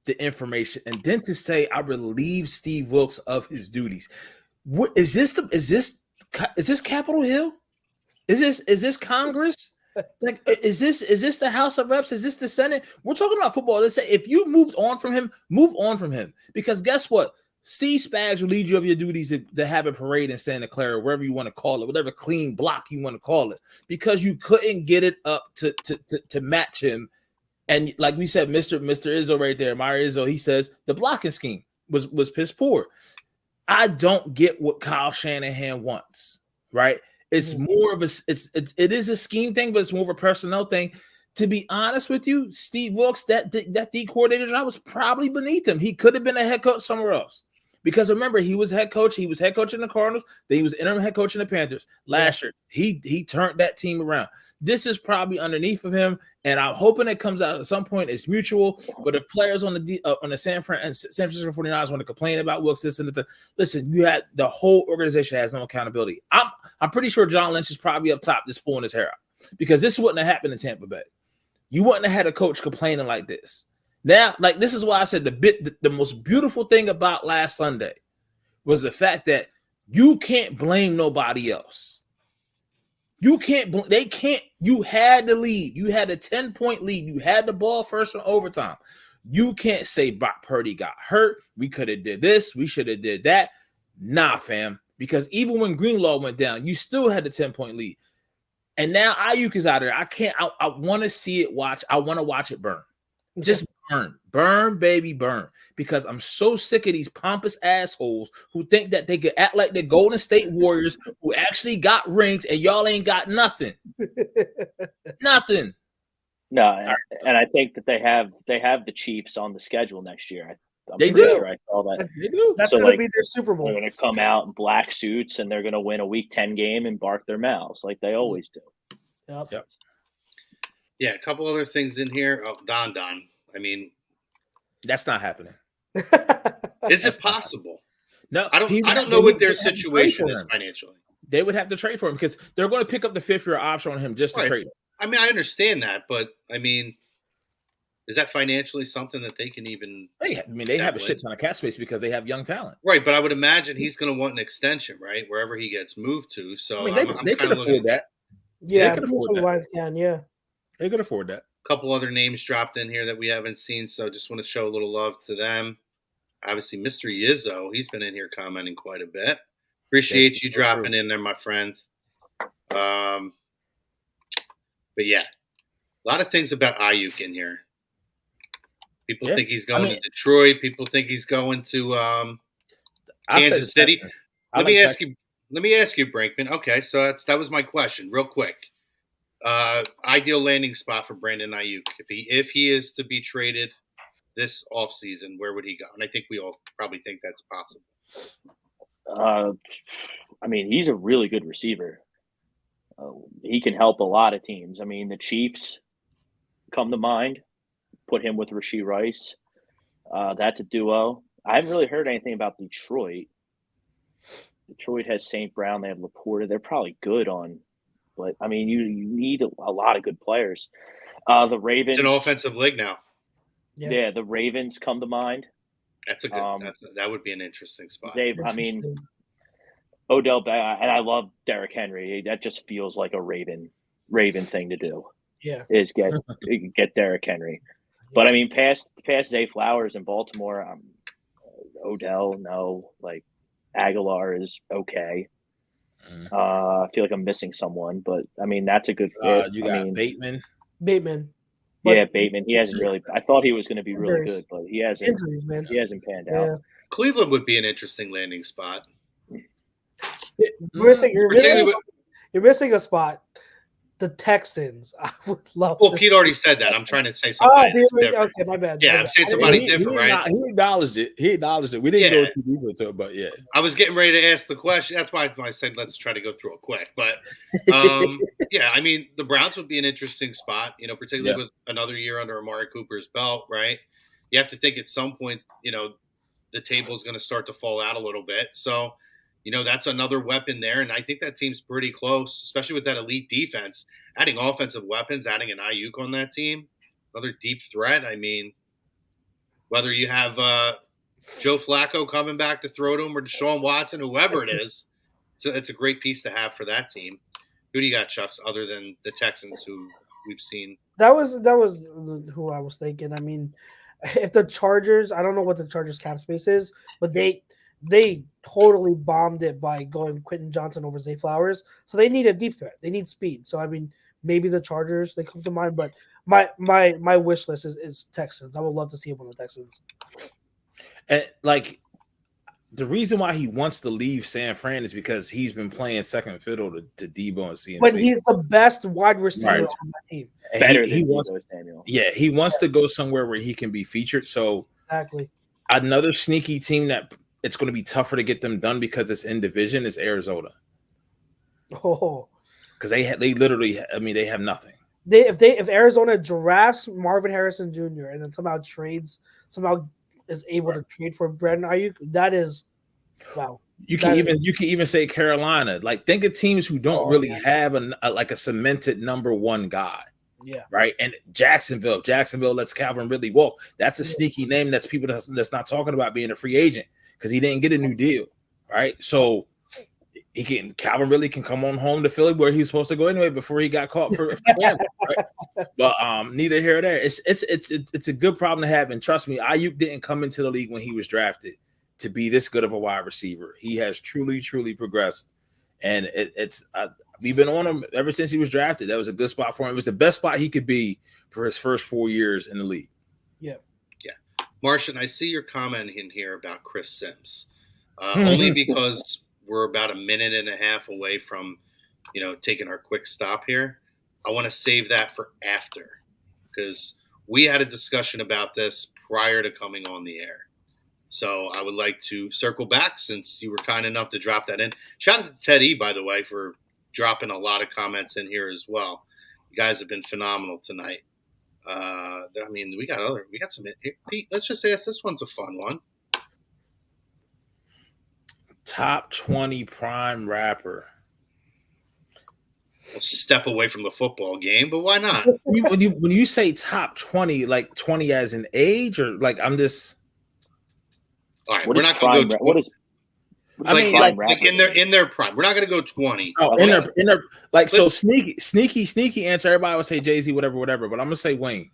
the information and then to say, I relieve Steve Wilks of his duties. What is this? Is this Capitol Hill? Is this Congress? Like, is this the House of Reps? Is this the Senate? We're talking about football. Let's say if you moved on from him, move on from him. Because guess what? Steve Spags will lead you of your duties to have a parade in Santa Clara, wherever you want to call it, whatever clean block you want to call it, because you couldn't get it up to match him. And like we said, Mr. Izzo right there, Mario Izzo, he says the blocking scheme was piss poor. I don't get what Kyle Shanahan wants, right? It's more of it is a scheme thing, but it's more of a personnel thing. To be honest with you, Steve Wilks, that D coordinator job was probably beneath him. He could have been a head coach somewhere else. Because remember, he was head coach. He was head coach in the Cardinals. Then he was interim head coach in the Panthers. Last year, he turned that team around. This is probably underneath of him, and I'm hoping it comes out at some point. It's mutual. But if players on the San Francisco 49ers want to complain about Wilks, this and that, listen, you had the whole organization has no accountability. I'm pretty sure John Lynch is probably up top just pulling his hair out because this wouldn't have happened in Tampa Bay. You wouldn't have had a coach complaining like this. Now, like this is why I said the most beautiful thing about last Sunday was the fact that you can't blame nobody else. You can't. They can't. You had the lead. You had a 10-point lead. You had the ball first in overtime. You can't say Brock Purdy got hurt. We could have did this. We should have did that. Nah, fam. Because even when Greenlaw went down, you still had the 10-point lead. And now Ayuk is out there. I can't. I want to see it. I want to watch it burn. Just burn, baby, burn. Because I'm so sick of these pompous assholes who think that they could act like the Golden State Warriors who actually got rings and y'all ain't got nothing. Nothing. No, and I think that they have the Chiefs on the schedule next year. They do. Sure I saw that. They do. That's going to be their Super Bowl. They're going to come out in black suits and they're going to win a Week 10 game and bark their mouths like they always do. Yep. Yeah, a couple other things in here. Oh, Don. I mean, that's not happening. Is it possible? No, I don't know what their situation is financially. They would have to trade for him because they're going to pick up the 5th-year option on him just to trade him. I mean, I understand that, but I mean, is that financially something that they can even? They have a shit ton of cap space because they have young talent, right? But I would imagine he's going to want an extension, right, wherever he gets moved to. So they can afford that. Yeah, they could afford that. They could afford that. A couple other names dropped in here that we haven't seen, so just want to show a little love to them. Obviously, Mr. Izzo, he's been in here commenting quite a bit. Appreciate you dropping in there, my friend. But yeah, a lot of things about Ayuk in here. People think he's going to Detroit. People think he's going to Kansas City. Let me ask you, Brinkman. Okay, so that was my question, real quick. Ideal landing spot for Brandon Ayuk if he is to be traded this offseason, where would he go? And I think we all probably think that's possible. I mean, he's a really good receiver. He can help a lot of teams. I mean, the Chiefs come to mind. Put him with Rashee Rice. That's a duo. I haven't really heard anything about Detroit. Detroit has St. Brown. They have Laporta. They're probably good on, but I mean, you need a lot of good players. The Ravens. It's an offensive league now. Yeah, the Ravens come to mind. That's a good. That would be an interesting spot. I mean, Odell Beckham, and I love Derrick Henry. That just feels like a Raven thing to do. Yeah, is get Derrick Henry. But I mean, past Zay Flowers in Baltimore, Odell, no, like Aguilar is okay. I feel like I'm missing someone, but I mean that's a good fit. You got Bateman. Yeah, Bateman. He hasn't really. I thought he was going to be really good, but he hasn't. Injuries, man. He hasn't panned out. Cleveland would be an interesting landing spot. You're missing a spot. The Texans. I would love. Well, Pete already said that. I'm trying to say something. Okay, my bad. Yeah, I'm saying somebody different, right? He acknowledged it. We didn't go too deep into it, but yeah. I was getting ready to ask the question. That's why I said let's try to go through it quick. But yeah, I mean the Browns would be an interesting spot, particularly with another year under Amari Cooper's belt, right? You have to think at some point, the table is going to start to fall out a little bit. So, that's another weapon there. And I think that team's pretty close, especially with that elite defense. Adding offensive weapons, adding an Ayuk on that team, another deep threat. I mean, whether you have Joe Flacco coming back to throw to him or Deshaun Watson, whoever it is, it's a great piece to have for that team. Who do you got, Chucks, other than the Texans who we've seen? That was who I was thinking. I mean, if the Chargers, I don't know what the Chargers cap space is, but they totally bombed it by going Quentin Johnson over Zay Flowers. So they need a deep threat. They need speed. So I mean, maybe the Chargers, they come to mind, but my wish list is Texans. I would love to see him on the Texans. And like the reason why he wants to leave San Fran is because he's been playing second fiddle to Debo and CMC. But he's the best wide receiver on that team. Better than Debo Samuel. Yeah, he wants to go somewhere where he can be featured. So exactly. Another sneaky team that it's going to be tougher to get them done because it's in division is Arizona. Oh, because they literally, I mean, they have nothing. If Arizona drafts Marvin Harrison Jr. and then somehow is able to trade for Brandon Ayuk, that is wow. You can even say Carolina. Like think of teams who don't really have a cemented number one guy. Yeah. Right. And Jacksonville lets Calvin Ridley walk. That's a sneaky name that's people that's not talking about being a free agent because he didn't get a new deal. Right. So Calvin Ridley can come on home to Philly where he's supposed to go anyway before he got caught for gambling, right? But neither here or there. It's a good problem to have. And trust me, Ayuk didn't come into the league when he was drafted to be this good of a wide receiver. He has truly, truly progressed. And we've been on him ever since he was drafted. That was a good spot for him. It was the best spot he could be for his first 4 years in the league. Yeah. Yeah. Martian, I see your comment in here about Chris Sims. Only because we're about a minute and a half away from, taking our quick stop here. I want to save that for after because we had a discussion about this prior to coming on the air. So I would like to circle back since you were kind enough to drop that in. Shout out to Ted E, by the way, for dropping a lot of comments in here as well. You guys have been phenomenal tonight. I mean, we got some. Pete, let's just say this one's a fun one. Top 20 prime rapper. We'll step away from the football game, but why not? when you say top 20, like 20 as an age, or like I'm just. All right, we're not going to go. What is? Like in their prime, we're not going to go 20. Oh, in their like so sneaky answer. Everybody would say Jay-Z, whatever. But I'm gonna say Wayne.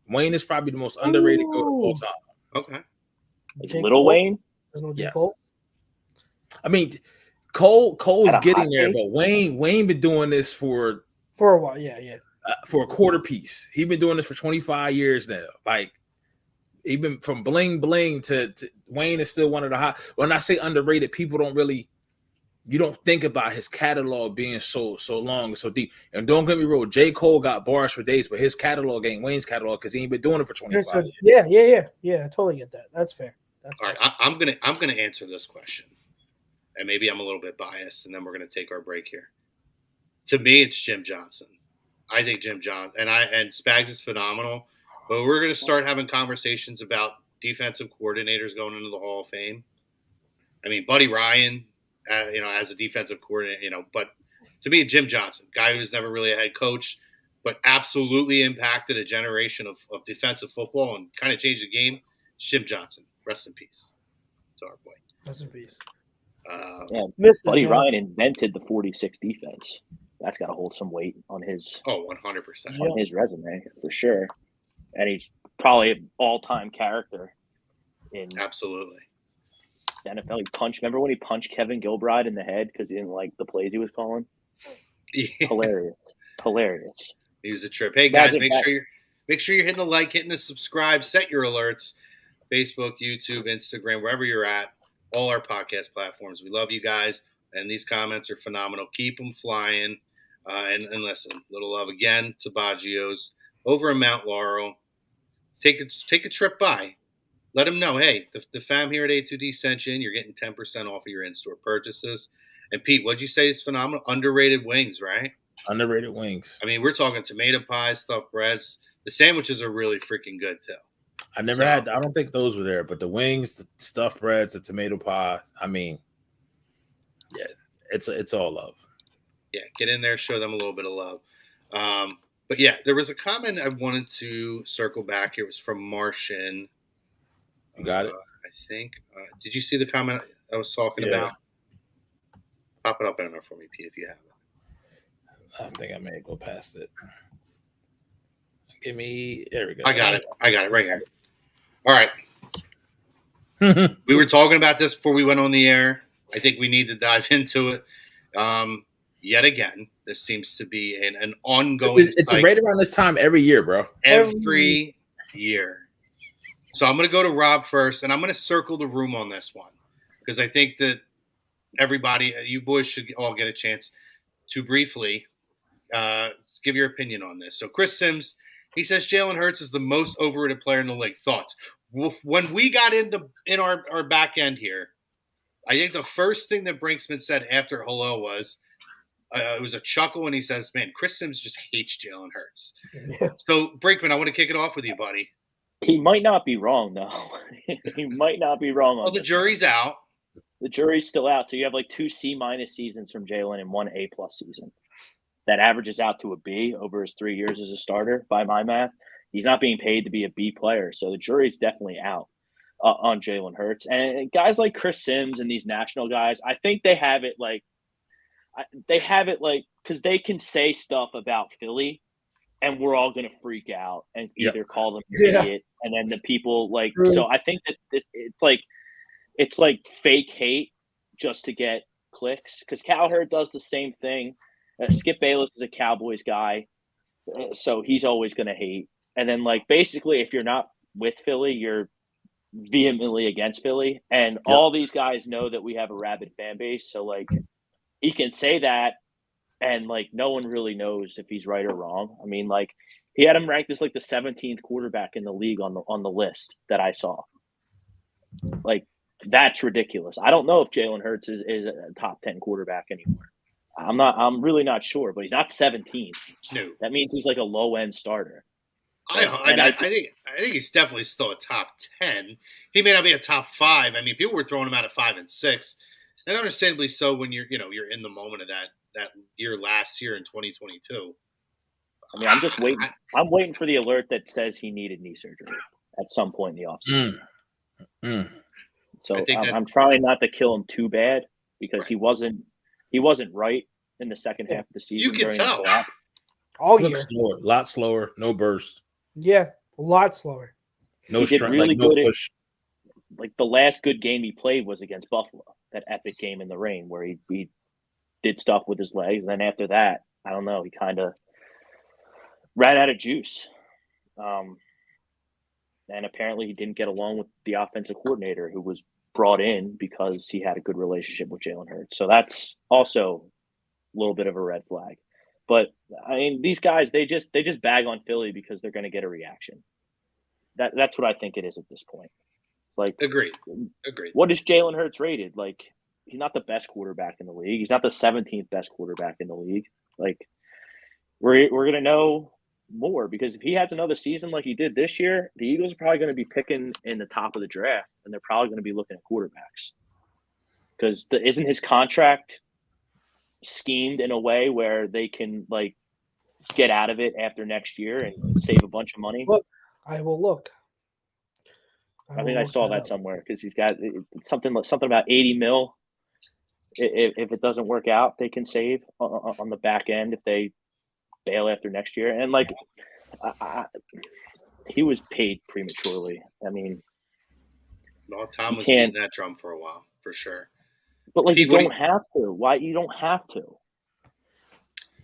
Wayne is probably the most underrated goat of all time. Okay. Lil Wayne. There's no J. Yes. Cole. I mean, Cole's getting there, but Wayne been doing this for a while. Yeah. For a quarter piece. He's been doing this for 25 years now. Like even from bling bling to Wayne is still one of the hot. When I say underrated, people you don't think about his catalog being so long and so deep. And don't get me wrong, J. Cole got bars for days, but his catalog ain't Wayne's catalog because he ain't been doing it for 25 years. Yeah. I totally get that. That's fair. All right, I'm gonna answer this question. and maybe I'm a little bit biased, and then we're going to take our break here. To me, it's Jim Johnson. I think Jim Johnson and Spags is phenomenal, but we're going to start having conversations about defensive coordinators going into the Hall of Fame. I mean, Buddy Ryan, as a defensive coordinator, but to me, Jim Johnson, guy who's never really a head coach, but absolutely impacted a generation of defensive football and kind of changed the game. Jim Johnson, rest in peace to our boy. Rest in peace. Buddy Ryan invented the 46 defense. That's got to hold some weight on his 100% on his resume for sure. And he's probably an all-time character in absolutely the NFL. Remember when he punched Kevin Gilbride in the head because he didn't like the plays he was calling? Yeah. Hilarious. He was a trip. Hey guys, make sure you're hitting the like, hitting the subscribe, set your alerts. Facebook, YouTube, Instagram, wherever you're at, all our podcast platforms. We love you guys, and these comments are phenomenal. Keep them flying. And listen, little love again to Baggio's over in Mount Laurel. Take a trip by. Let them know, hey, the fam here at A2D sent you in. You're getting 10% off of your in-store purchases. And Pete, what'd you say is phenomenal? Underrated wings, right? Underrated wings. I mean, we're talking tomato pie, stuffed breads. The sandwiches are really freaking good too. I don't think those were there, but the wings, the stuffed breads, the tomato pie. I mean, yeah, it's all love. Yeah, get in there, show them a little bit of love. But yeah, there was a comment I wanted to circle back here. It was from Martian. You got it? I think. Did you see the comment I was talking about? Pop it up in there for me, Pete, if you have it. I think I may go past it. There we go. I got it right here. All right. We were talking about this before we went on the air. I think we need to dive into it. Yet again, this seems to be an ongoing. It's right around this time every year, bro. Every year. So I'm going to go to Rob first, and I'm going to circle the room on this one because I think that everybody, you boys should all get a chance to briefly give your opinion on this. So Chris Sims, he says Jalen Hurts is the most overrated player in the league. Thoughts? When we got in our back end here, I think the first thing that Brinksman said after hello was, it was a chuckle, and he says, man, Chris Sims just hates Jalen Hurts. Yeah. So, Brinkman, I want to kick it off with you, buddy. He might not be wrong, though. He might not be wrong. Well, the jury's out. The jury's still out. So you have like 2 C- seasons from Jalen and 1 A+ season. That averages out to a B over his 3 years as a starter, by my math. He's not being paid to be a B player. So the jury's definitely out on Jalen Hurts. And guys like Chris Sims and these national guys, I think they have it like, because they can say stuff about Philly and we're all going to freak out and either call them idiots. And then the people like, so I think that it's like fake hate just to get clicks, because Cowherd does the same thing. Skip Bayless is a Cowboys guy, so he's always going to hate. And then like, basically if you're not with Philly, you're vehemently against Philly. And all these guys know that we have a rabid fan base. So like, he can say that, and like no one really knows if he's right or wrong. I mean, like he had him ranked as like the 17th quarterback in the league on the list that I saw. Like that's ridiculous. I don't know if Jalen Hurts is a top 10 quarterback anymore. I'm really not sure, but he's not 17th. No, that means he's like a low end starter. I think he's definitely still a top 10. He may not be a top 5. I mean, people were throwing him out at 5 and 6. And understandably so when you're in the moment of that year last year in 2022. I mean, I'm just waiting. I'm waiting for the alert that says he needed knee surgery at some point in the offseason. So I'm trying not to kill him too bad because he wasn't right in the second half of the season. You can tell. All year. Slower, a lot slower, no burst. Yeah, a lot slower. No strength, really no push. Like the last good game he played was against Buffalo, that epic game in the rain where he did stuff with his legs. And then after that, I don't know, he kind of ran out of juice. And apparently he didn't get along with the offensive coordinator who was brought in because he had a good relationship with Jalen Hurts. So that's also a little bit of a red flag. But I mean, these guys, they just bag on Philly because they're going to get a reaction. That's what I think it is at this point. Like, agreed. What is Jalen Hurts rated? Like, the best quarterback in the league. He's not the 17th best quarterback in the league. Like we're gonna know more because if he has another season like he did this year, the Eagles are probably going to be picking in the top of the draft, and they're probably going to be looking at quarterbacks because isn't his contract schemed in a way where they can like get out of it after next year and save a bunch of money? Look, I will look. I think I saw that somewhere because he's got something about 80 mil. If it doesn't work out, they can save on the back end if they bail after next year. And like, he was paid prematurely. I mean, well, Tom was beating that drum for a while, for sure. But like, you don't have to. Why you don't have to?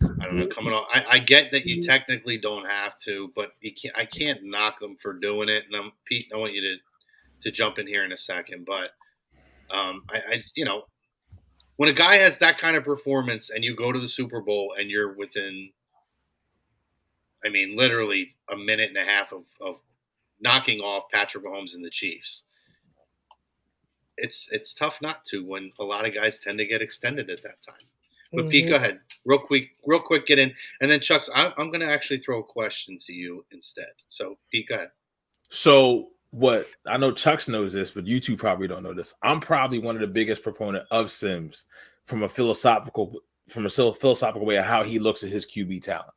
I don't know. Coming off, I get that you technically don't have to, but I can't knock them for doing it. And Pete, I want you to jump in here in a second, but when a guy has that kind of performance and you go to the Super Bowl and you're within, I mean, literally a minute and a half of knocking off Patrick Mahomes and the Chiefs, it's tough not to when a lot of guys tend to get extended at that time. But Pete, go ahead. Real quick, get in. And then Chuck's, I'm going to actually throw a question to you instead. So Pete, go ahead. So what I know Chucks knows this, but you two probably don't know this. I'm probably one of the biggest proponent of Sims from a philosophical way of how he looks at his QB talent.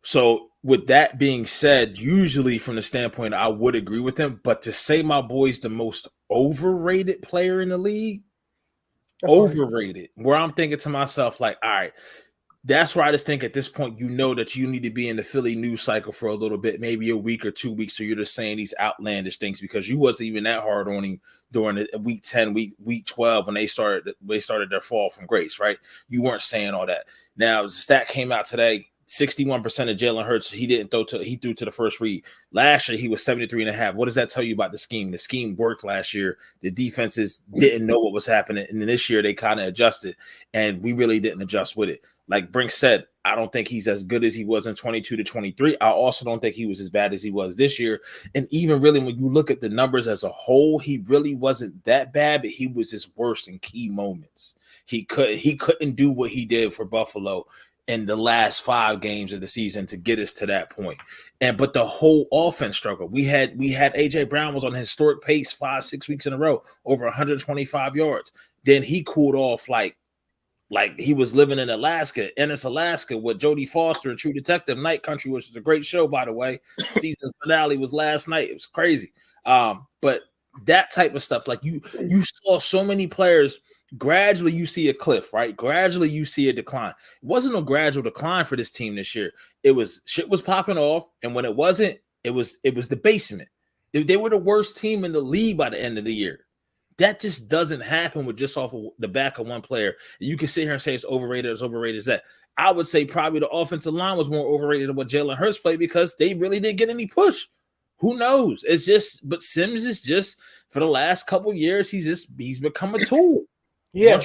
So with that being said, usually from the standpoint, I would agree with him. But to say my boy's the most overrated player in the league, overrated, where I'm thinking to myself, like, all right, that's where I just think at this point, you know that you need to be in the Philly news cycle for a little bit, maybe a week or 2 weeks. So you're just saying these outlandish things because you wasn't even that hard on him during the week 10, week 12 when they started their fall from grace, right? You weren't saying all that. Now, the stat came out today. 61% of Jalen Hurts, he threw to the first read. Last year, he was 73.5. What does that tell you about the scheme? The scheme worked last year. The defenses didn't know what was happening. And then this year, they kind of adjusted, and we really didn't adjust with it. Like Brink said, I don't think he's as good as he was in 22 to 23. I also don't think he was as bad as he was this year. And even really, when you look at the numbers as a whole, he really wasn't that bad, but he was his worst in key moments. He couldn't do what he did for Buffalo in the last 5 games of the season to get us to that point. But the whole offense struggled. We had AJ Brown was on a historic pace 5-6 weeks in a row, over 125 yards. Then he cooled off like he was living in Ennis, Alaska with Jodie Foster and True Detective Night Country, which is a great show, by the way. Season finale was last night. It was crazy. But that type of stuff, like you saw so many players. Gradually, you see a cliff, right? Gradually, you see a decline. It wasn't a gradual decline for this team this year. It was shit was popping off, and when it wasn't, it was the basement. They were the worst team in the league by the end of the year. That just doesn't happen with just off of the back of one player. You can sit here and say it's overrated as that. I would say probably the offensive line was more overrated than what Jalen Hurts played because they really didn't get any push. Who knows? It's just, but Sims is just for the last couple of years, he's become a tool. Yeah.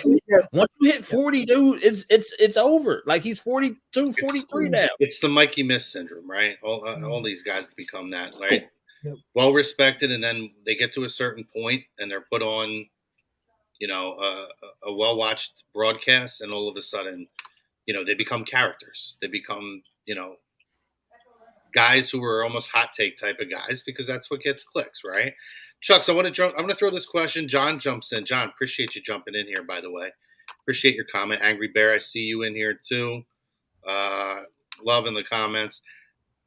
Once you hit 40, dude, it's over. Like he's 42, 43 now. It's the Mikey Miss syndrome, right? All these guys become that, right? Yep. Well respected, and then they get to a certain point, and they're put on, a well watched broadcast, and all of a sudden, they become characters. They become, guys who are almost hot take type of guys because that's what gets clicks, right? Chucks, I'm going to throw this question. John jumps in. John, appreciate you jumping in here, by the way. Appreciate your comment. Angry Bear, I see you in here too. Love in the comments.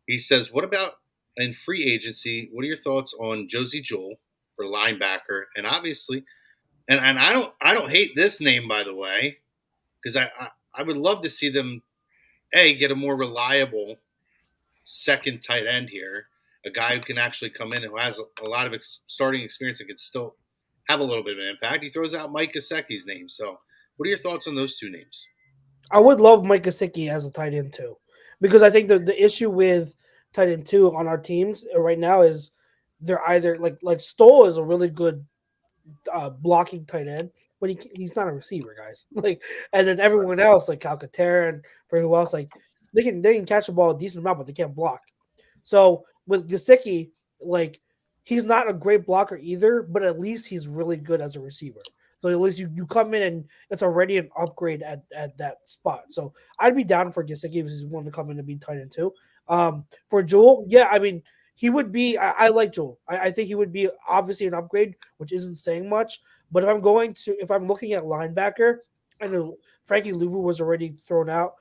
He says, what about in free agency? What are your thoughts on Josie Jewell for linebacker? And obviously, and I don't hate this name, by the way, because I would love to see them, get a more reliable second tight end here. A guy who can actually come in and who has a lot of starting experience and can still have a little bit of an impact. He throws out Mike Gesicki's name. So what are your thoughts on those two names? I would love Mike Gesicki as a tight end too, because I think the issue with tight end 2 on our teams right now is they're either like Stoll is a really good blocking tight end, but he's not a receiver, guys. And then everyone else like Calcaterra and for who else, like they can catch the ball a decent amount, but they can't block. So with Gesicki, like he's not a great blocker either, but at least he's really good as a receiver. So at least you come in and it's already an upgrade at that spot. So I'd be down for Gesicki if he's willing to come in and be tight end too. For Joel, yeah, I mean he would be. I like Joel. I think he would be obviously an upgrade, which isn't saying much. But if I'm looking at linebacker, I know Frankie Louvu was already thrown out.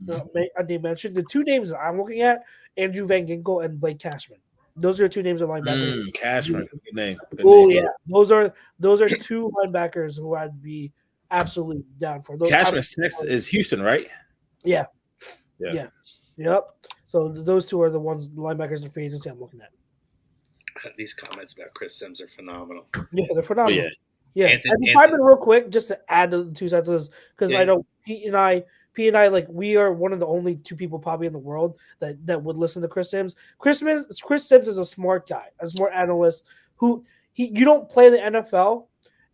They mentioned the two names that I'm looking at: Andrew Van Ginkel and Blake Cashman. Those are two names of linebackers. Cashman, good name. Oh yeah, those are two linebackers who I'd be absolutely down for. Cashman's next is Houston, right? Yeah. Yep. So those two are the linebackers in free agency I'm looking at. These comments about Chris Sims are phenomenal. Yeah, they're phenomenal. Oh, yeah. As a time in real quick, just to add to the two sentences, because I know P and I, like we are one of the only two people probably in the world that would listen to Chris Sims. Chris Sims is a smart guy, a smart analyst who you don't play the NFL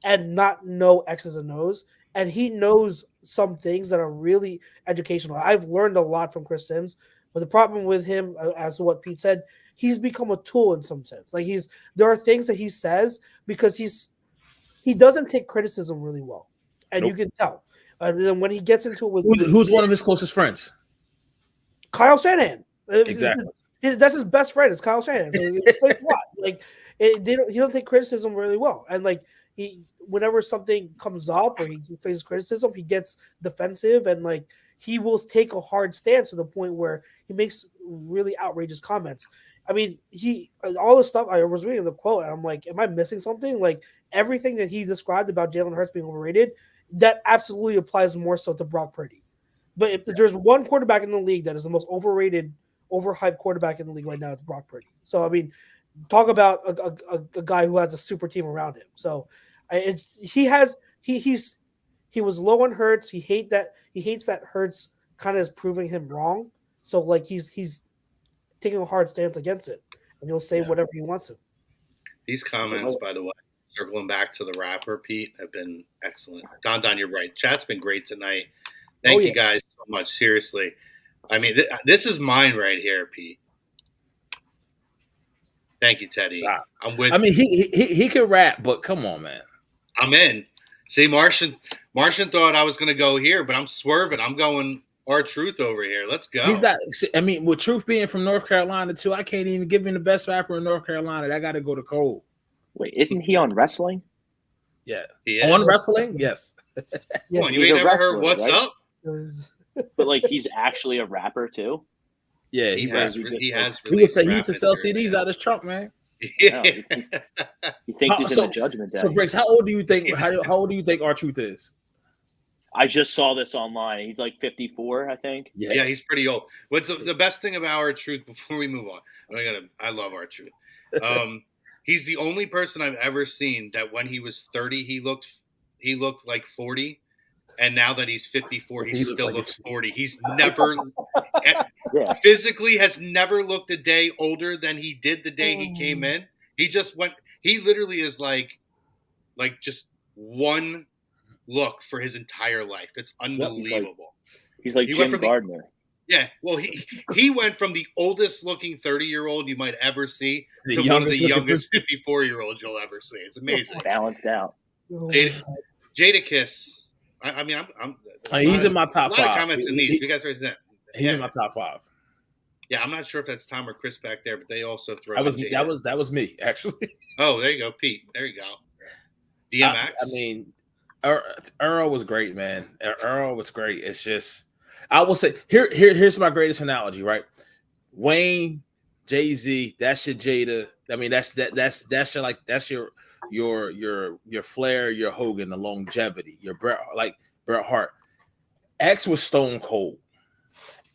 and not know X's and O's, and he knows some things that are really educational. I've learned a lot from Chris Sims, but the problem with him, as to what Pete said, he's become a tool in some sense. Like there are things that he says because he doesn't take criticism really well, and you can tell. And then when he gets into it with who's one of his closest friends, Kyle Shanahan. Exactly. That's his best friend. It's Kyle Shanahan. So it explains a lot. Like he doesn't take criticism really well, and like whenever something comes up or he faces criticism, he gets defensive and like he will take a hard stance to the point where he makes really outrageous comments. I mean, all the stuff I was reading the quote, and I'm like, am I missing something? Like everything that he described about Jalen Hurts being overrated, that absolutely applies more so to Brock Purdy. But if there's one quarterback in the league that is the most overrated, overhyped quarterback in the league right now, it's Brock Purdy. So I mean, talk about a guy who has a super team around him. So he was low on Hurts. He hates that Hurts kind of is proving him wrong. So like he's taking a hard stance against it, and he'll say whatever he wants to. These comments, by the way, circling back to the rapper, Pete, have been excellent. Don, you're right. Chat's been great tonight. Thank you guys so much. Seriously. I mean, this is mine right here, Pete. Thank you, Teddy. Wow. I'm with. I mean, he could rap, but come on, man. I'm in. See, Martian thought I was going to go here, but I'm swerving. I'm going R-Truth over here. Let's go. He's not. I mean, with Truth being from North Carolina too, I can't even give him the best rapper in North Carolina. I got to go to Cole. Wait, isn't he on wrestling? Yeah, he is. On wrestling. Yes. Come on, you ain't never heard "What's right? Up"? But like, he's actually a rapper too. Yeah, he has. He used to sell CDs out his trunk, man. Yeah. No, he thinks he's in the Judgment Day. So, Briggs, how old do you think? How old do you think R-Truth is? I just saw this online. He's like 54, I think. Yeah, he's pretty old. What's the best thing about R-Truth? Before we move on, I love R-Truth. He's the only person I've ever seen that when he was 30, he looked like 40. And now that he's 54, he still looks 40. He's never physically has never looked a day older than he did the day he came in. He literally is like just one look for his entire life. It's unbelievable. He's like Jim Gardner. Well, he went from the oldest looking 30-year-old you might ever see to one of the youngest 54-year-olds you'll ever see. It's amazing. Balanced out. Jadakiss. I mean, he's in my top 5. A lot of comments in these. You guys raise that. He's in my top 5. Yeah, I'm not sure if that's Tom or Chris back there, but they also throw. That was me actually. Oh, there you go, Pete. There you go. DMX. I mean, Earl was great, man. Earl was great. It's just, I will say here's my greatest analogy, right? Wayne, Jay-Z, that's your Jada. I mean, that's your Flair, your Hogan, the longevity, your Bret Hart. X was stone cold.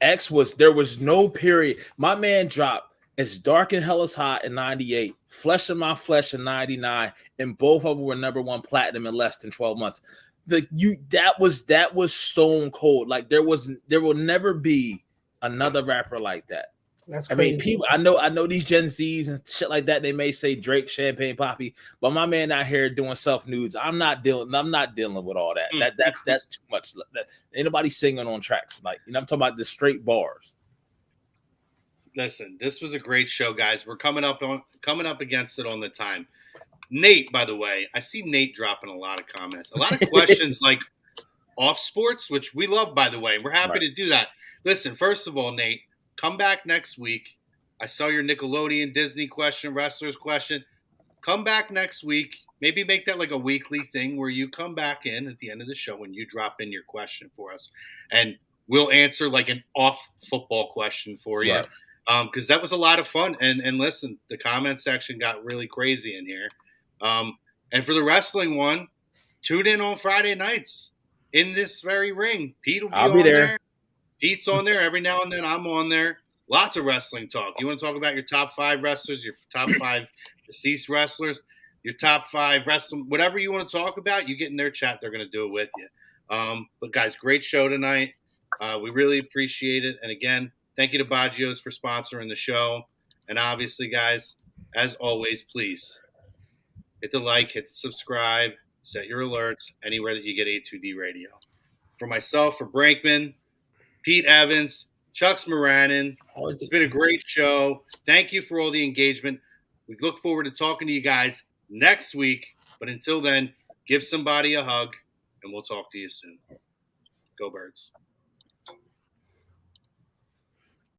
There was no period. My man dropped As Dark and Hell is Hot in 98, Flesh of My Flesh in 99, and both of them were #1 platinum in less than 12 months. That was stone cold. Like there will never be another rapper like that. That's crazy. I mean, people. I know these Gen Zs and shit like that. They may say Drake, Champagne Poppy, but my man out here doing self nudes. I'm not dealing with all that. That's too much. Ain't nobody singing on tracks. Like, I'm talking about the straight bars. Listen, this was a great show, guys. We're coming up against it on the time. Nate, by the way, I see Nate dropping a lot of comments, a lot of questions like off sports, which we love, by the way, and we're happy to do that. Listen, first of all, Nate, come back next week. I saw your Nickelodeon Disney question, wrestlers question. Come back next week. Maybe make that like a weekly thing where you come back in at the end of the show and you drop in your question for us, and we'll answer like an off football question for you. Because that was a lot of fun. And listen, the comment section got really crazy in here. And for the wrestling one, tune in on Friday nights in this very ring. Pete will be I'll be on there. there. Pete's on there. Every now and then I'm on there. Lots of wrestling talk. You want to talk about your top 5 wrestlers, your top 5 deceased wrestlers, your top 5 wrestling, whatever you want to talk about, you get in their chat. They're going to do it with you. But guys, great show tonight. We really appreciate it. And again, thank you to Baggio's for sponsoring the show. And obviously, guys, as always, please hit the like, hit the subscribe, set your alerts anywhere that you get A2D radio. For myself, for Brankman, Pete Evans, Chucks Moranin, it's been a great show. Thank you for all the engagement. We look forward to talking to you guys next week. But until then, give somebody a hug, and we'll talk to you soon. Go Birds.